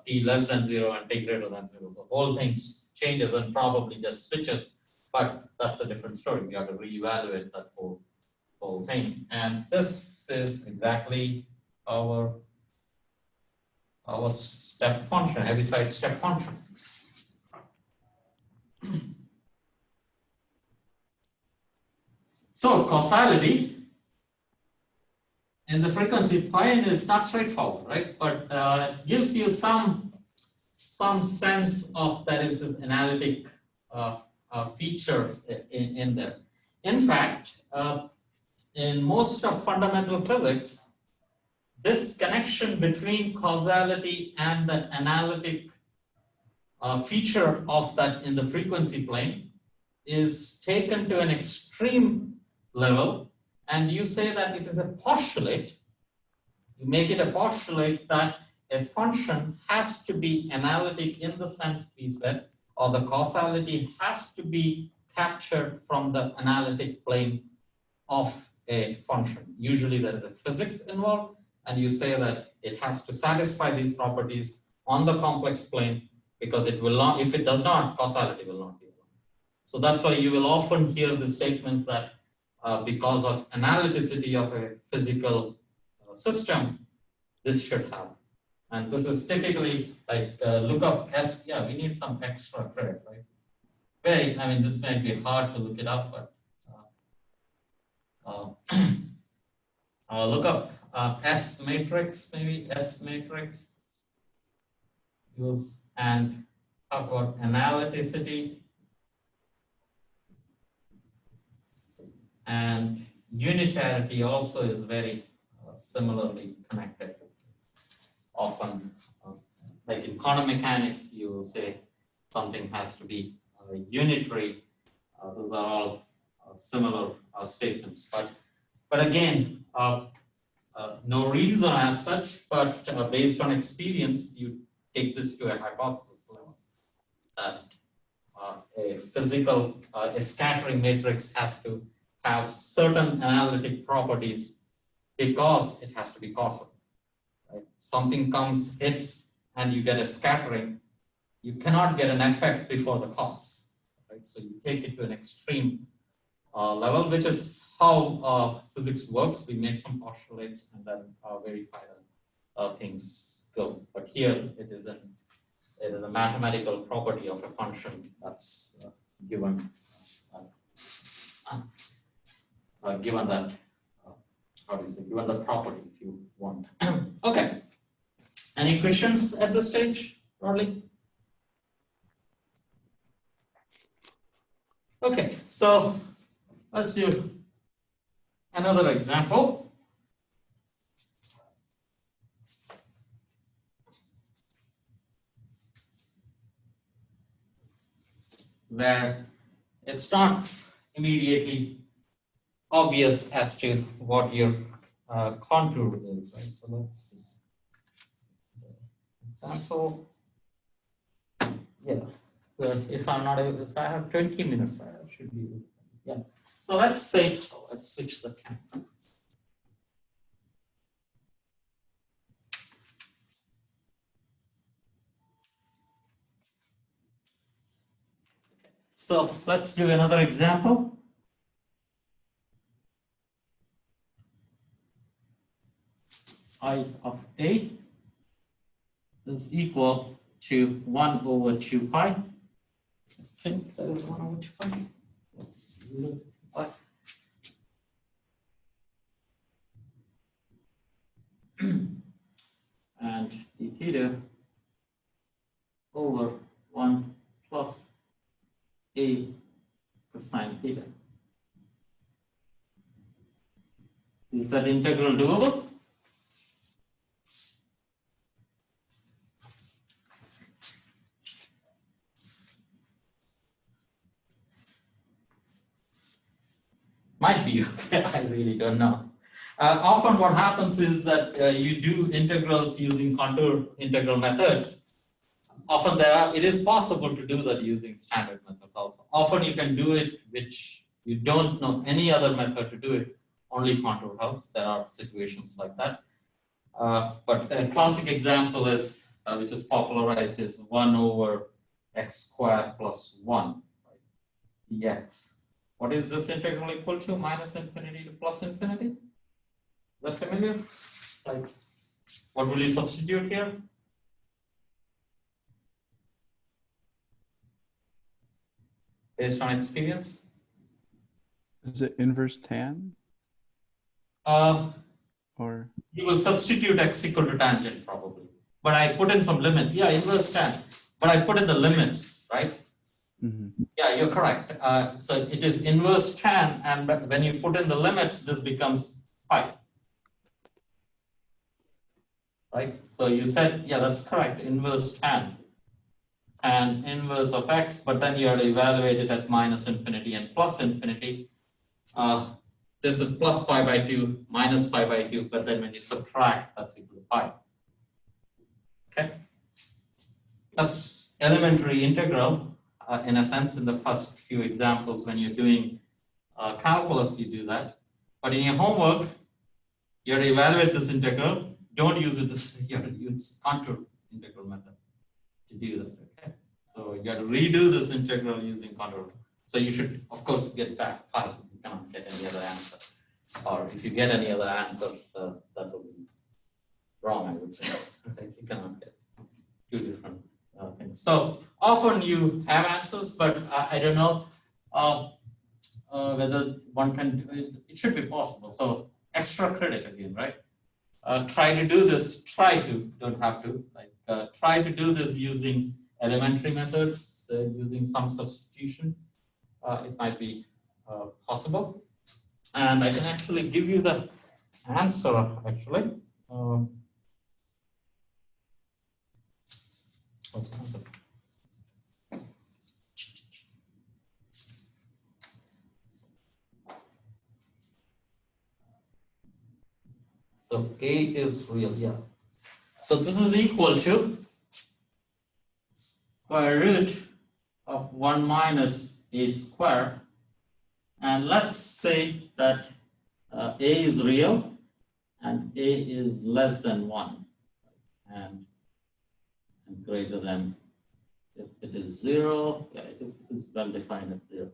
T less than 0 and t greater than 0. The whole thing changes and probably just switches, but that's a different story. We have to reevaluate that whole thing. And this is exactly our step function, Heaviside step function. So causality in the frequency plane is not straightforward, right? But it gives you some sense of that is this analytic feature in there. In fact, in most of fundamental physics, this connection between causality and the analytic feature of that in the frequency plane is taken to an extreme level, and you say that it is a postulate. You make it a postulate that a function has to be analytic in the sense we said, or the causality has to be captured from the analytic plane of a function. Usually there is a physics involved, and you say that it has to satisfy these properties on the complex plane, because it will not, if it does not, causality will not be one. So that's why you will often hear the statements that because of analyticity of a physical system, this should happen. And this is typically like look up S, yeah, we need some extra credit, right? I mean, this might be hard to look it up, but look up S matrix, maybe S matrix. Use and talk about analyticity and unitarity also is very similarly connected. Often, like in quantum mechanics, you will say something has to be unitary. Those are all similar statements. But again, no reason as such, but based on experience, you take this to a hypothesis level that a physical, a scattering matrix has to have certain analytic properties because it has to be causal. Right? Something comes, hits, and you get a scattering. You cannot get an effect before the cause. Right? So you take it to an extreme level, which is how physics works. We make some postulates and then verify that things go. But here it is a mathematical property of a function that's given. Given that, how do you say, given the property if you want. Okay. Any questions at this stage, broadly? Okay, so let's do another example. where it's not immediately obvious as to what your contour is, right? So let's see. Example, yeah. So if I'm not able, so I have 20 minutes, right? I should be, yeah. So let's say, so let's switch the camera. So let's do another example. I of A is equal to 1 over 2 pi. I think that is 1 over 2 pi. Let's look at and d theta over 1 plus A cosine theta. Is that integral doable? Might be, okay, I really don't know. Often what happens is that you do integrals using contour integral methods. Often it is possible to do that using standard methods also. Often you can do it which you don't know any other method to do it, only contour helps. There are situations like that. But a classic example is, which is popularized, is 1 over x squared plus 1, right, dx. What is this integral equal to? Minus infinity to plus infinity? Is that familiar? Like, what will you substitute here? Based on experience? Is it inverse tan? Or You will substitute x equal to tangent probably. But I put in some limits. Yeah, inverse tan. But I put in the limits, right? Yeah, you're correct. So it is inverse tan, and when you put in the limits, this becomes pi. Right? So you said, yeah, that's correct. Inverse tan. And inverse of x, but then you have to evaluate it at minus infinity and plus infinity. This is plus pi by 2, minus pi by 2, but then when you subtract, that's equal to pi. Okay? That's elementary integral. In a sense, in the first few examples, when you're doing calculus, you do that. But in your homework, you have to evaluate this integral. Don't use it you have to use contour integral method to do that. Okay? So you have to redo this integral using contour. So you should, of course, get back pi. You cannot get any other answer. Or if you get any other answer, that will be wrong, I would say. You cannot get two different things. So often you have answers, but I don't know whether one can do it. It should be possible. So extra credit again, right? Try to do this. Try to, don't have to. Like try to do this using elementary methods, using some substitution. It might be possible. And I can actually give you the answer actually. What's the answer? So A is real, yeah. So this is equal to square root of 1 minus A square. And let's say that A is real and A is less than 1 and greater than, if it is 0, yeah, it is well defined at 0.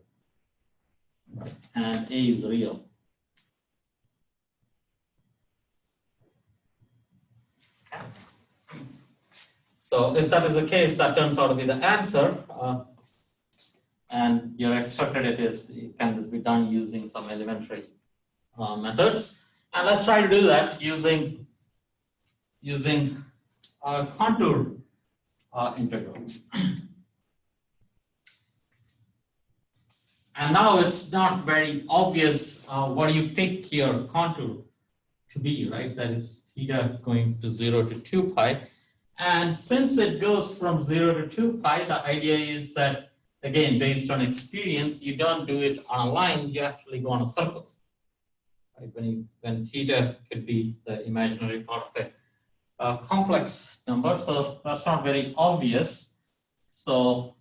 Right. And A is real. So if that is the case, that turns out to be the answer. And your extra credit is, can this be done using some elementary methods? And let's try to do that using contour integral. And now it's not very obvious what you pick your contour to be, right? That is theta going to 0 to 2 pi. And since it goes from 0 to 2 pi, the idea is that again, based on experience, you don't do it on a line, you actually go on a circle. Right? When theta could be the imaginary part of a complex number, so that's not very obvious. So,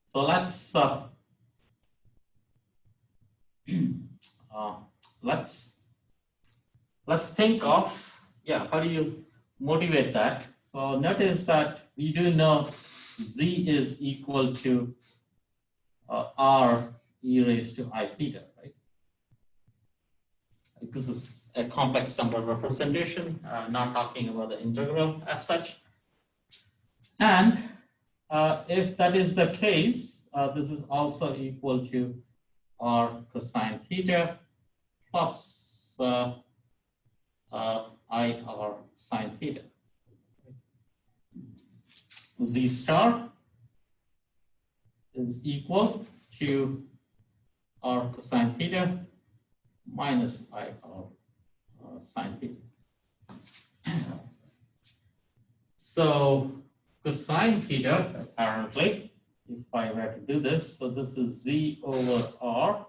so let's let's think of, yeah, how do you motivate that? So notice that we do know z is equal to r e raised to I theta, right? This is a complex number representation, not talking about the integral as such. And if that is the case, this is also equal to r cosine theta plus I r sine theta. Z star is equal to r cosine theta minus I r sine theta. So cosine theta, apparently, if I were to do this, so this is z over r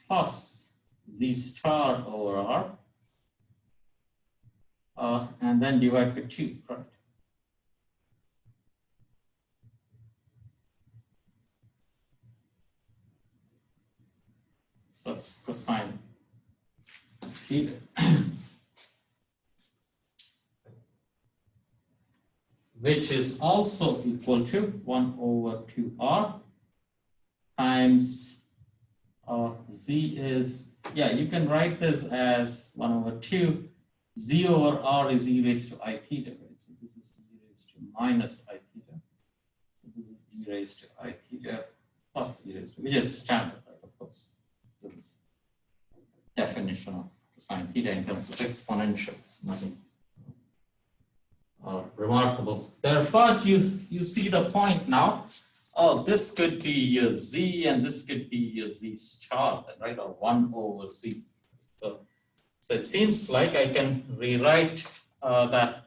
plus z star over r, and then divide by 2, right? So it's cosine theta. Which is also equal to 1 over 2r times z is, yeah, you can write this as 1 over 2. Z over r is e raised to I theta, right? So this is e raised to minus I theta. So this is e raised to I theta plus e raised to, which is standard, right? Of course, this is definition of cosine theta in terms of exponential. It's nothing remarkable there, but you see the point now. Oh, this could be your z and this could be your z star, right? Or 1 over z. So it seems like I can rewrite that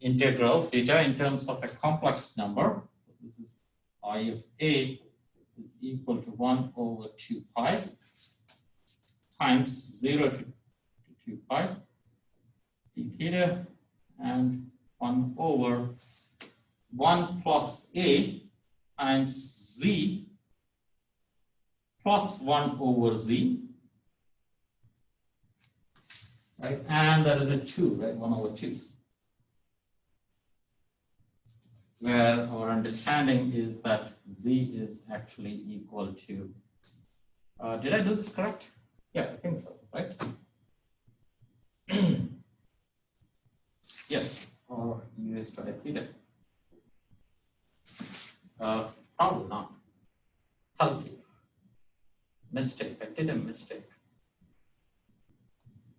integral theta in terms of a complex number. So this is I of a is equal to 1 over 2 pi times 0 to 2 pi d theta and 1 over 1 plus a times z plus 1 over z, right? And that is a 2, right? 1 over 2. Where our understanding is that z is actually equal to, did I do this correct? Yeah, I think so, right? Yes, or e raised to I theta. Probably not. Healthy. Mistake. I did a mistake.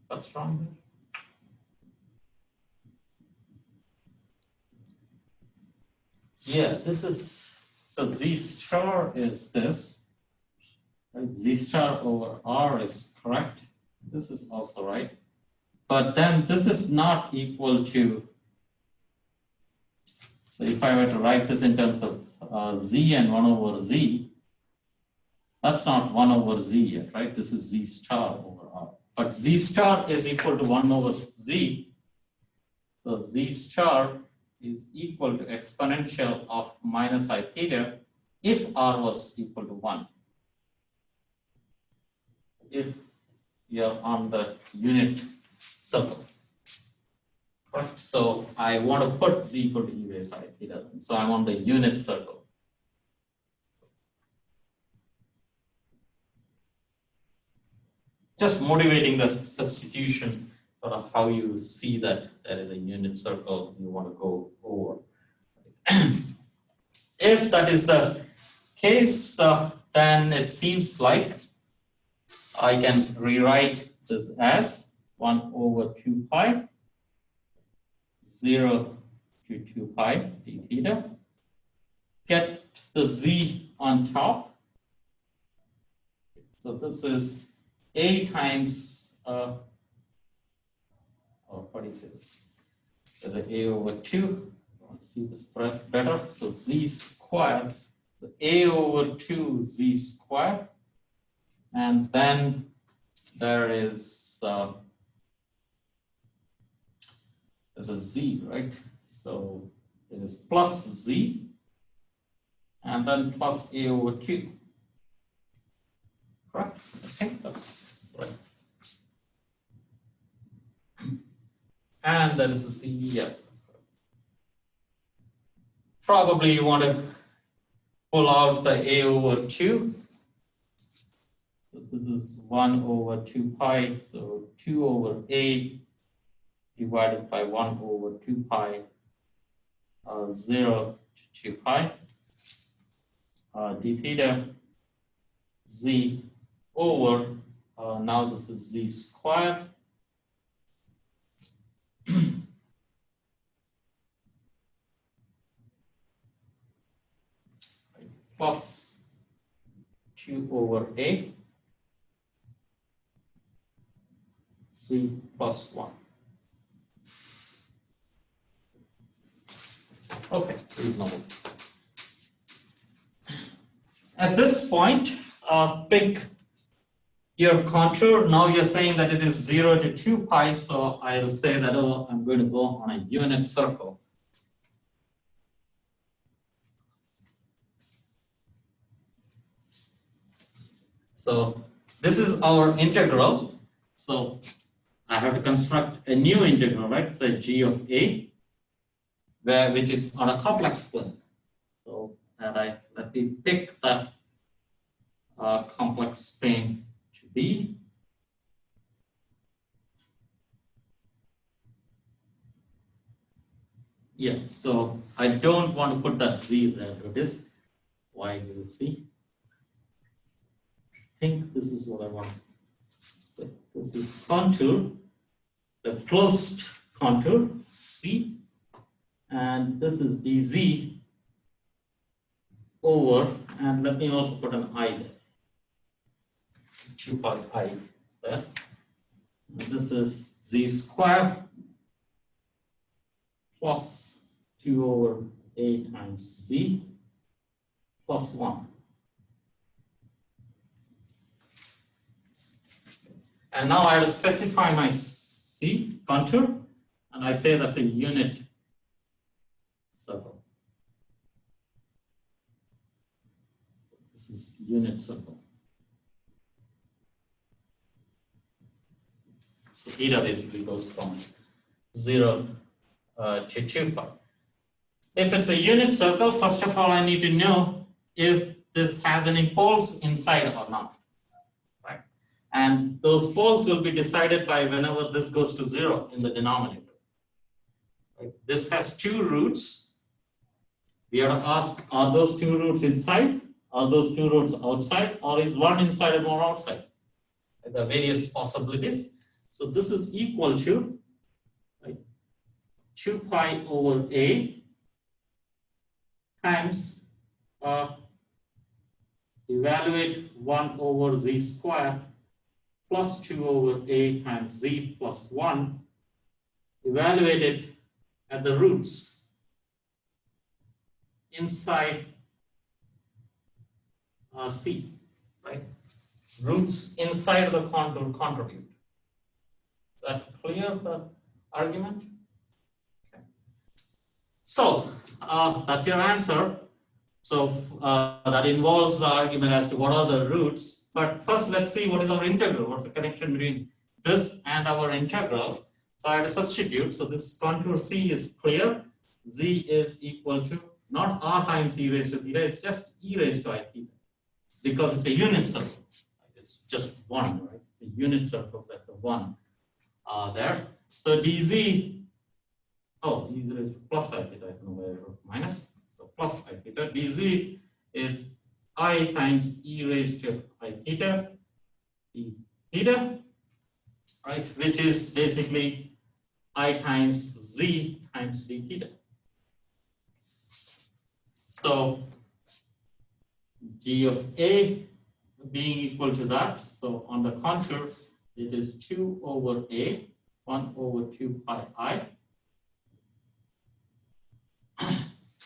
What's wrong there? Yeah, this is, so z star is this, right? Z star over r is correct. This is also right. But then this is not equal to, so if I were to write this in terms of z and 1 over z, that's not 1 over z yet, right? This is z star over r. But z star is equal to 1 over z. So z star is equal to exponential of minus I theta if r was equal to 1. If you're on the unit circle. Right? So I want to put z equal to e raised to I theta. So I'm on the unit circle. Just motivating the substitution, sort of how you see that there is a unit circle you want to go over. If that is the case, then it seems like I can rewrite this as 1 over 2 pi, 0 to 2 pi d theta. Get the z on top. So this is a times, or what is it? There's a over 2. see this better. So z squared, so a over 2 z squared, and then there is there's a z, right? So it is plus z, and then plus a over 2. Correct? I think that's right. And there is z, yeah. Probably you want to pull out the a over 2. So this is 1 over 2 pi, so 2 over a divided by 1 over 2 pi, 0 to 2 pi, d theta z over, now this is z squared, plus 2 over a, z plus 1. Okay, reasonable. At this point, pick your contour. Now you're saying that it is 0 to 2 pi, so I'll say that, oh, I'm going to go on a unit circle. So this is our integral. So I have to construct a new integral, right? So g of a, which is on a complex plane. So let me pick that complex plane to be. Yeah, so I don't want to put that z there. It is y will see. I think this is what I want. This is contour, the closed contour C, and this is dz over, and let me also put an I there, 2 pi I there. And this is z squared plus 2 over a times z plus 1. And now I will specify my C contour, and I say that's a unit circle. This is unit circle. So theta basically goes from 0 to 2 pi. If it's a unit circle, first of all, I need to know if this has any poles inside or not. And those poles will be decided by whenever this goes to 0 in the denominator. Right? This has 2 roots. We have to ask, are those 2 roots inside? Are those 2 roots outside? Or is one inside and one outside? There are various possibilities. So this is equal to, right, 2 pi over a times evaluate 1 over z squared plus 2 over a times z plus 1, evaluated at the roots inside C, right? Roots inside the contour contribute. Is that clear, the argument? Okay. So that's your answer. So that involves the argument as to what are the roots. But first, let's see what is our integral. What's the connection between this and our integral? So I have to substitute. So this contour C is clear. Z is equal to not r times e raised to theta. It's just e raised to I theta because it's a unit circle. It's just 1, right? It's a unit circle, so that's a 1 there. So dz, oh, e raised to plus I theta. I don't know where I wrote minus. Plus I theta, dz is I times e raised to I theta, e theta, right, which is basically I times z times d theta. So g of a being equal to that, so on the contour, it is 2 over a, 1 over 2 pi I,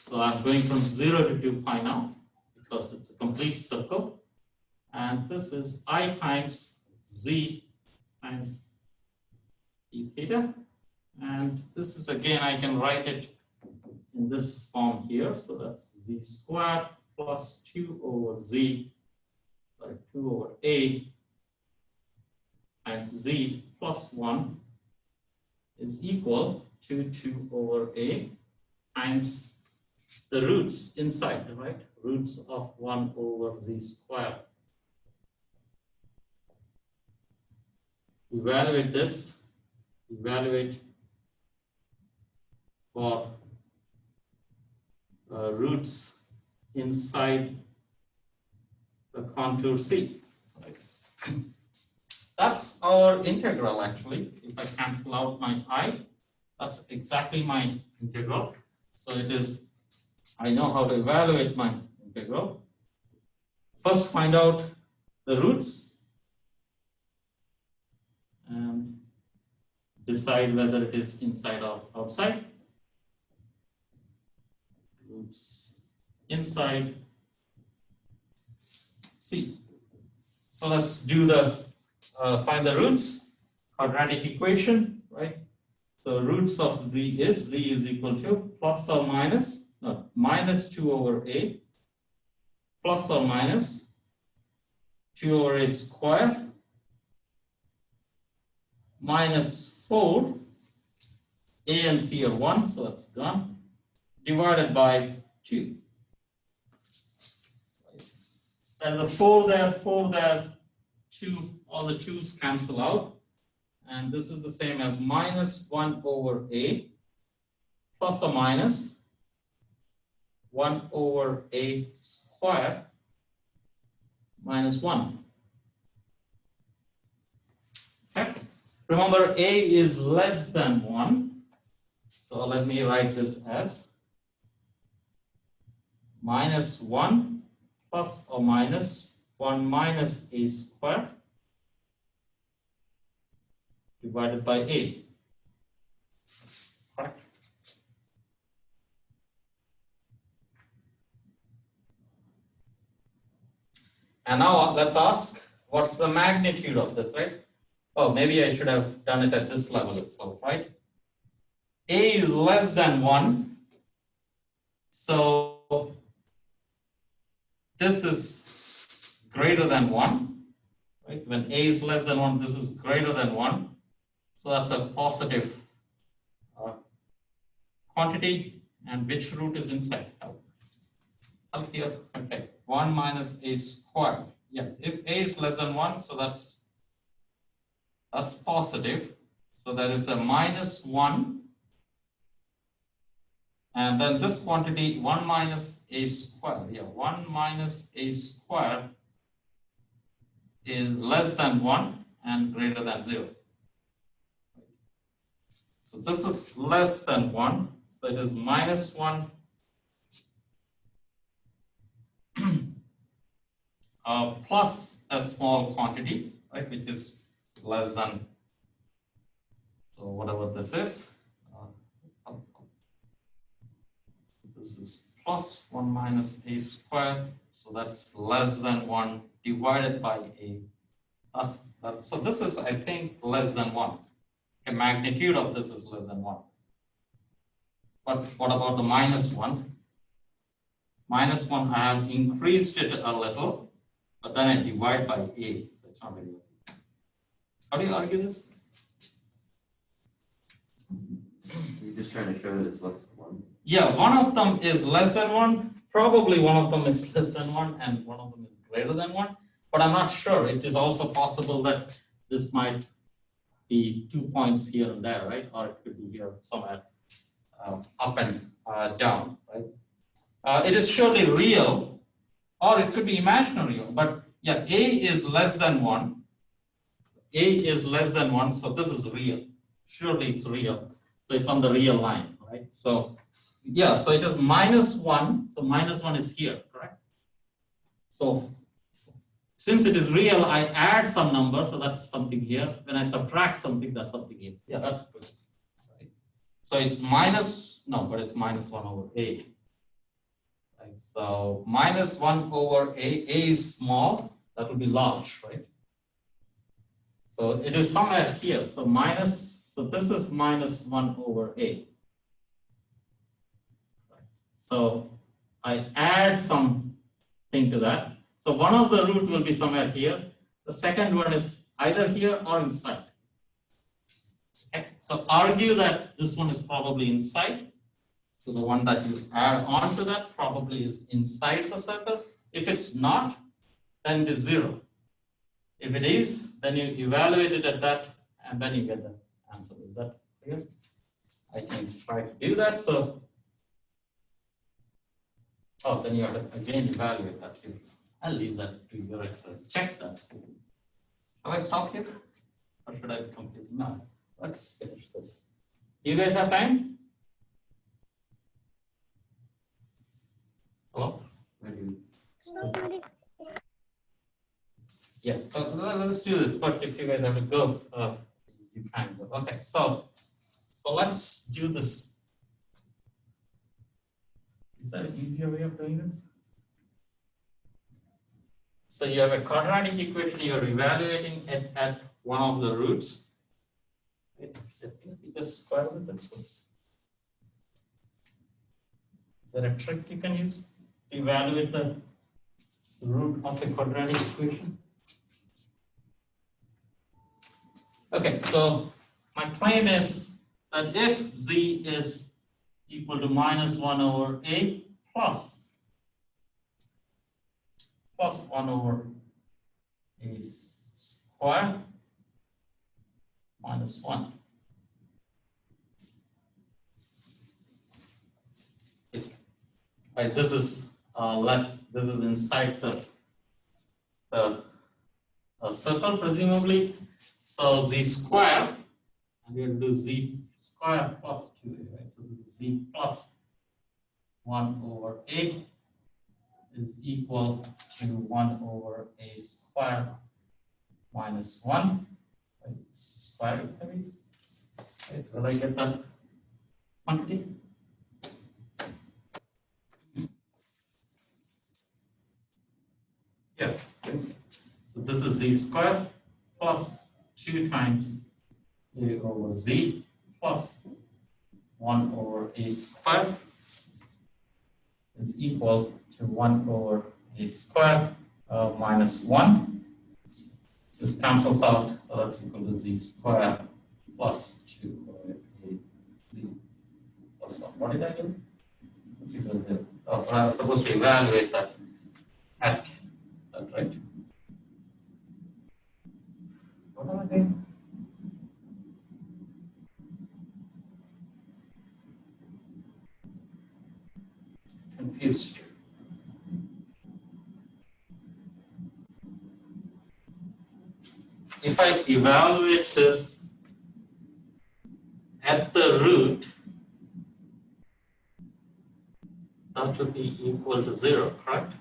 So I'm going from 0 to 2 pi now because it's a complete circle. And this is I times z times d theta. And this is again, I can write it in this form here. So that's z squared plus 2 over z, sorry, 2 over a times z plus 1 is equal to 2 over a times the roots inside, right? Roots of 1 over z squared. Evaluate this, evaluate for roots inside the contour C. Right? That's our integral actually. If I cancel out my I, that's exactly my integral. So it is, I know how to evaluate my integral. First find out the roots and decide whether it is inside or outside. Roots inside C. So let's do the find the roots, quadratic equation, right? So roots of z is equal to plus or minus, no, minus 2 over a plus or minus 2 over a squared minus 4, a and c are 1, so that's gone, divided by 2. There's a 4 there, 2, all the 2's cancel out. And this is the same as minus 1 over a plus or minus 1 over a squared minus 1. Okay. Remember, a is less than 1. So let me write this as minus 1 plus or minus 1 minus a squared divided by a. Correct? And now let's ask, what's the magnitude of this, right? Oh, maybe I should have done it at this level itself, right? A is less than 1. So this is greater than 1, right? When a is less than 1, this is greater than 1. So that's a positive quantity. And which root is inside? Up here, okay. 1 minus a squared. Yeah, if a is less than 1, so that's positive. So there is a minus 1. And then this quantity, 1 minus a squared. Yeah, 1 minus a squared is less than 1 and greater than 0. So this is less than 1. So it is minus 1 plus a small quantity, right, which is less than, so whatever this is. This is plus 1 minus a squared. So that's less than 1 divided by a. So this is, I think, less than 1. The magnitude of this is less than 1. But what about the minus 1? Minus 1, I have increased it a little, but then I divide by a. So it's not very good. How do you argue this? You're just trying to show that it's less than 1. Yeah, one of them is less than 1. Probably one of them is less than 1 and one of them is greater than 1. But I'm not sure. It is also possible that this might be 2 points here and there, right? Or it could be here somewhere up and down, right? It is surely real, or it could be imaginary. But yeah, a is less than 1. A is less than 1, so this is real. Surely it's real. So it's on the real line, right? So yeah, so it is minus 1. So minus 1 is here, correct? So since it is real, I add some number, so that's something here. When I subtract something, that's something here. Yeah, that's good. Right? So it's minus, no, but it's minus 1 over a. Right, so minus 1 over A is small, that will be large, right? So it is somewhere here. So this is minus 1 over A. So I add something to that. So one of the root will be somewhere here. The second one is either here or inside. Okay. So argue that this one is probably inside. So the one that you add on to that probably is inside the circle. If it's not, then it is 0. If it is, then you evaluate it at that and then you get the answer. Is that clear? I can try to do that. So, oh, then you have to again evaluate that here. I'll leave that to your exercise. Check that. Shall I stop here? Or should I complete? No. Let's finish this. Do you guys have time? Hello? Yeah, so let's do this. But if you guys have to go, you can go. Okay, so let's do this. Is that an easier way of doing this? So you have a quadratic equation, you're evaluating it at one of the roots. Let me just square this at first. Is there a trick you can use to evaluate the root of a quadratic equation? Okay, so my claim is that if z is equal to minus 1 over a plus 1 over a square minus 1. If, right, this is this is inside the circle, presumably. So z square, and we'll do z square plus 2a, right? So this is z plus 1 over a is equal to 1 over a square minus 1. Right? Square root, maybe. Right? Will I get that quantity? Yeah. Okay. So this is z square plus 2 times a over z plus 1 over a square is equal to 1 over a square minus 1. This cancels out, so that's equal to z square plus 2 over a z plus 1. What did I do? That's equal to 0. Oh, I was supposed to evaluate that at that, right? What am I doing? Confused here. If I evaluate this at the root, that would be equal to 0, correct?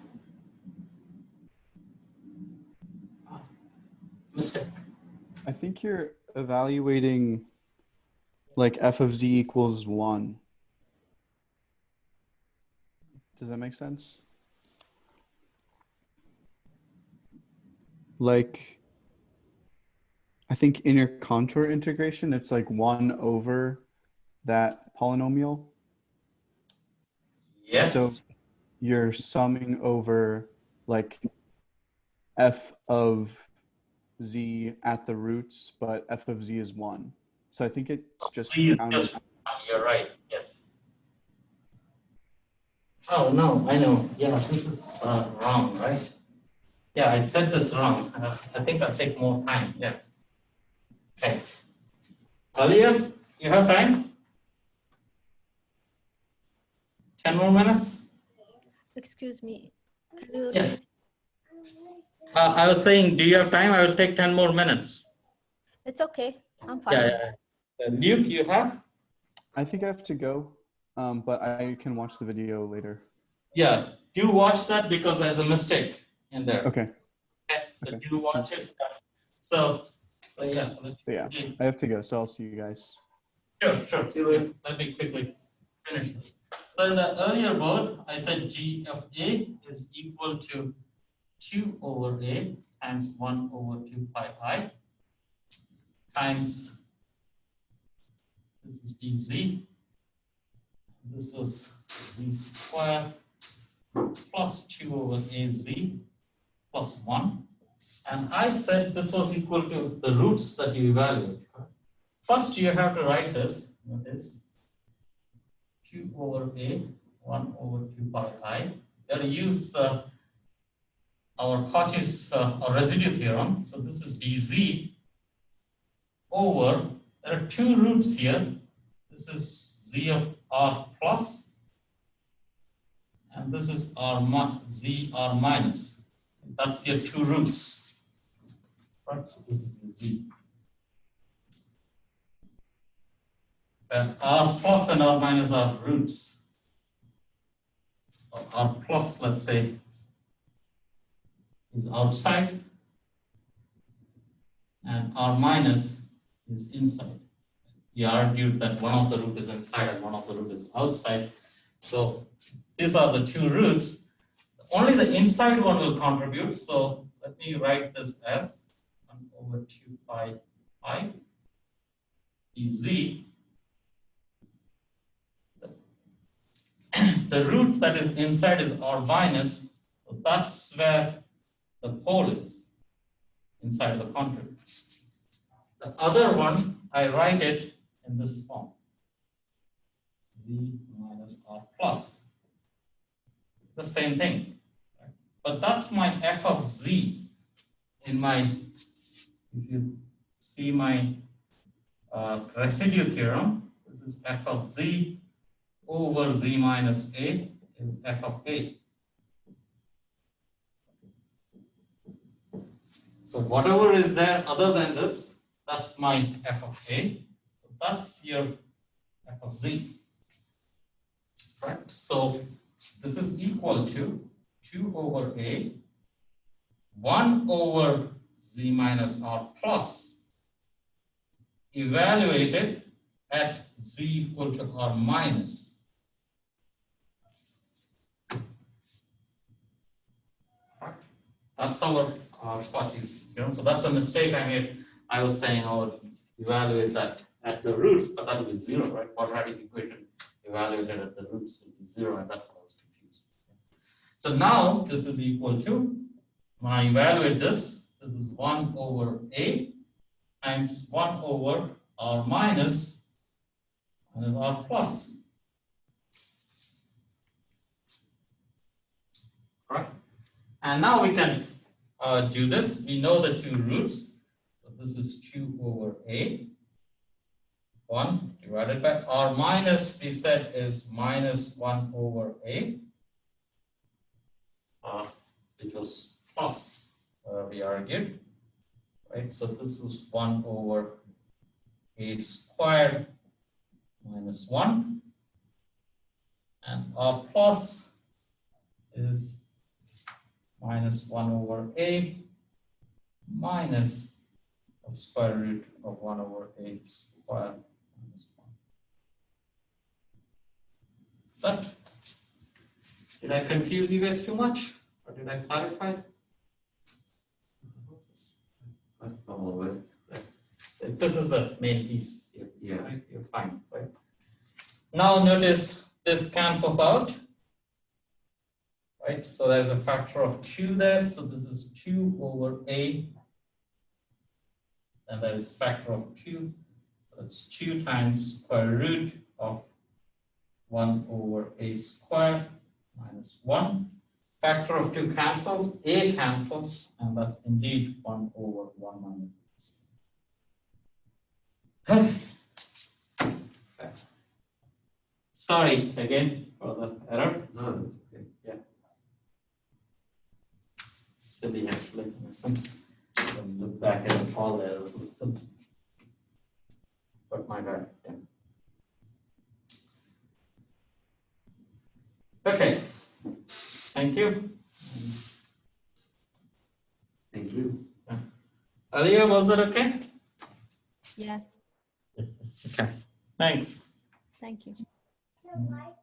Mistake. I think you're evaluating like f of z equals 1. Does that make sense? Like, I think in your contour integration, it's like 1 over that polynomial. Yes. So you're summing over like f of z at the roots, but f of z is 1. So I think it's just counting. You're right. Yes. Oh no, I know. Yeah, this is wrong, right? Yeah, I said this wrong. I think I'll take more time. Yeah. Okay. Alia, you have time? 10 more minutes? Excuse me. Can you Yes. repeat? I was saying, do you have time? I will take 10 more minutes. It's okay. I'm fine. Yeah. Luke, you have? I think I have to go, but I can watch the video later. Yeah. Do watch that because there's a mistake in there. Okay. Okay. So Okay. do watch it. So yeah. So But yeah, I have to go, so I'll see you guys. Sure. See you later. Let me quickly finish this. So in the earlier board, I said G of A is equal to 2 over A times 1 over 2 pi I times, this is dz, this was z square plus 2 over az plus 1. And I said this was equal to the roots that you evaluate. First, you have to write this, notice 2 over A, 1 over 2 pi I. You have to use our Cauchy's or residue theorem. So this is dz over, there are two roots here. This is z of r plus, and this is z r minus. That's your two roots. Right, so this is your z. And r plus and r minus are roots. So r plus, let's say, is outside, and r minus is inside. We argued that one of the root is inside and one of the root is outside. So these are the two roots. Only the inside one will contribute. So let me write this as 1 over 2 pi I dz. The root that is inside is r minus. So that's where the pole is inside the contour. The other one, I write it in this form, z minus r plus. The same thing, right? But that's my f of z in my, if you see my residue theorem, this is f of z over z minus a is f of a. So whatever is there other than this, that's my f of a. So that's your f of z. Right? So this is equal to 2 over a, 1 over z minus r plus, evaluated at z equal to r minus. Right? That's our Cauchy's theorem. So that's a mistake I made. I was saying I would evaluate that at the roots, but that will be 0, right? Quadratic equation evaluated at the roots will be 0, and that's what I was confused. So now this is equal to, when I evaluate this, this is 1 over a times 1 over r minus r plus. Right? And now we can do this. We know the two roots. So this is 2 over a, 1 divided by r minus, we said is minus 1 over a, which was plus, we argued, right? So this is 1 over a squared minus 1, and r plus is minus 1 over a minus the square root of 1 over a squared minus 1. Is that? Did I confuse you guys too much, or did I clarify? I follow it. This is the main piece here. Yeah. Right? You're fine, right? Now notice this cancels out. Right, so there's a factor of 2 there, so this is 2 over a, and there is factor of 2, so it's 2 times square root of 1 over a squared minus 1. Factor of 2 cancels, a cancels, and that's indeed 1 over 1 minus a squared. Okay. Sorry again for the error. No, it's okay. Silly actually, in a sense. When you look back at all the errors, it's silly. But my bad. Yeah. Okay. Thank you. Thank you. Aliyah, was that okay? Yes, Okay. Thanks. thank you. So, Mike,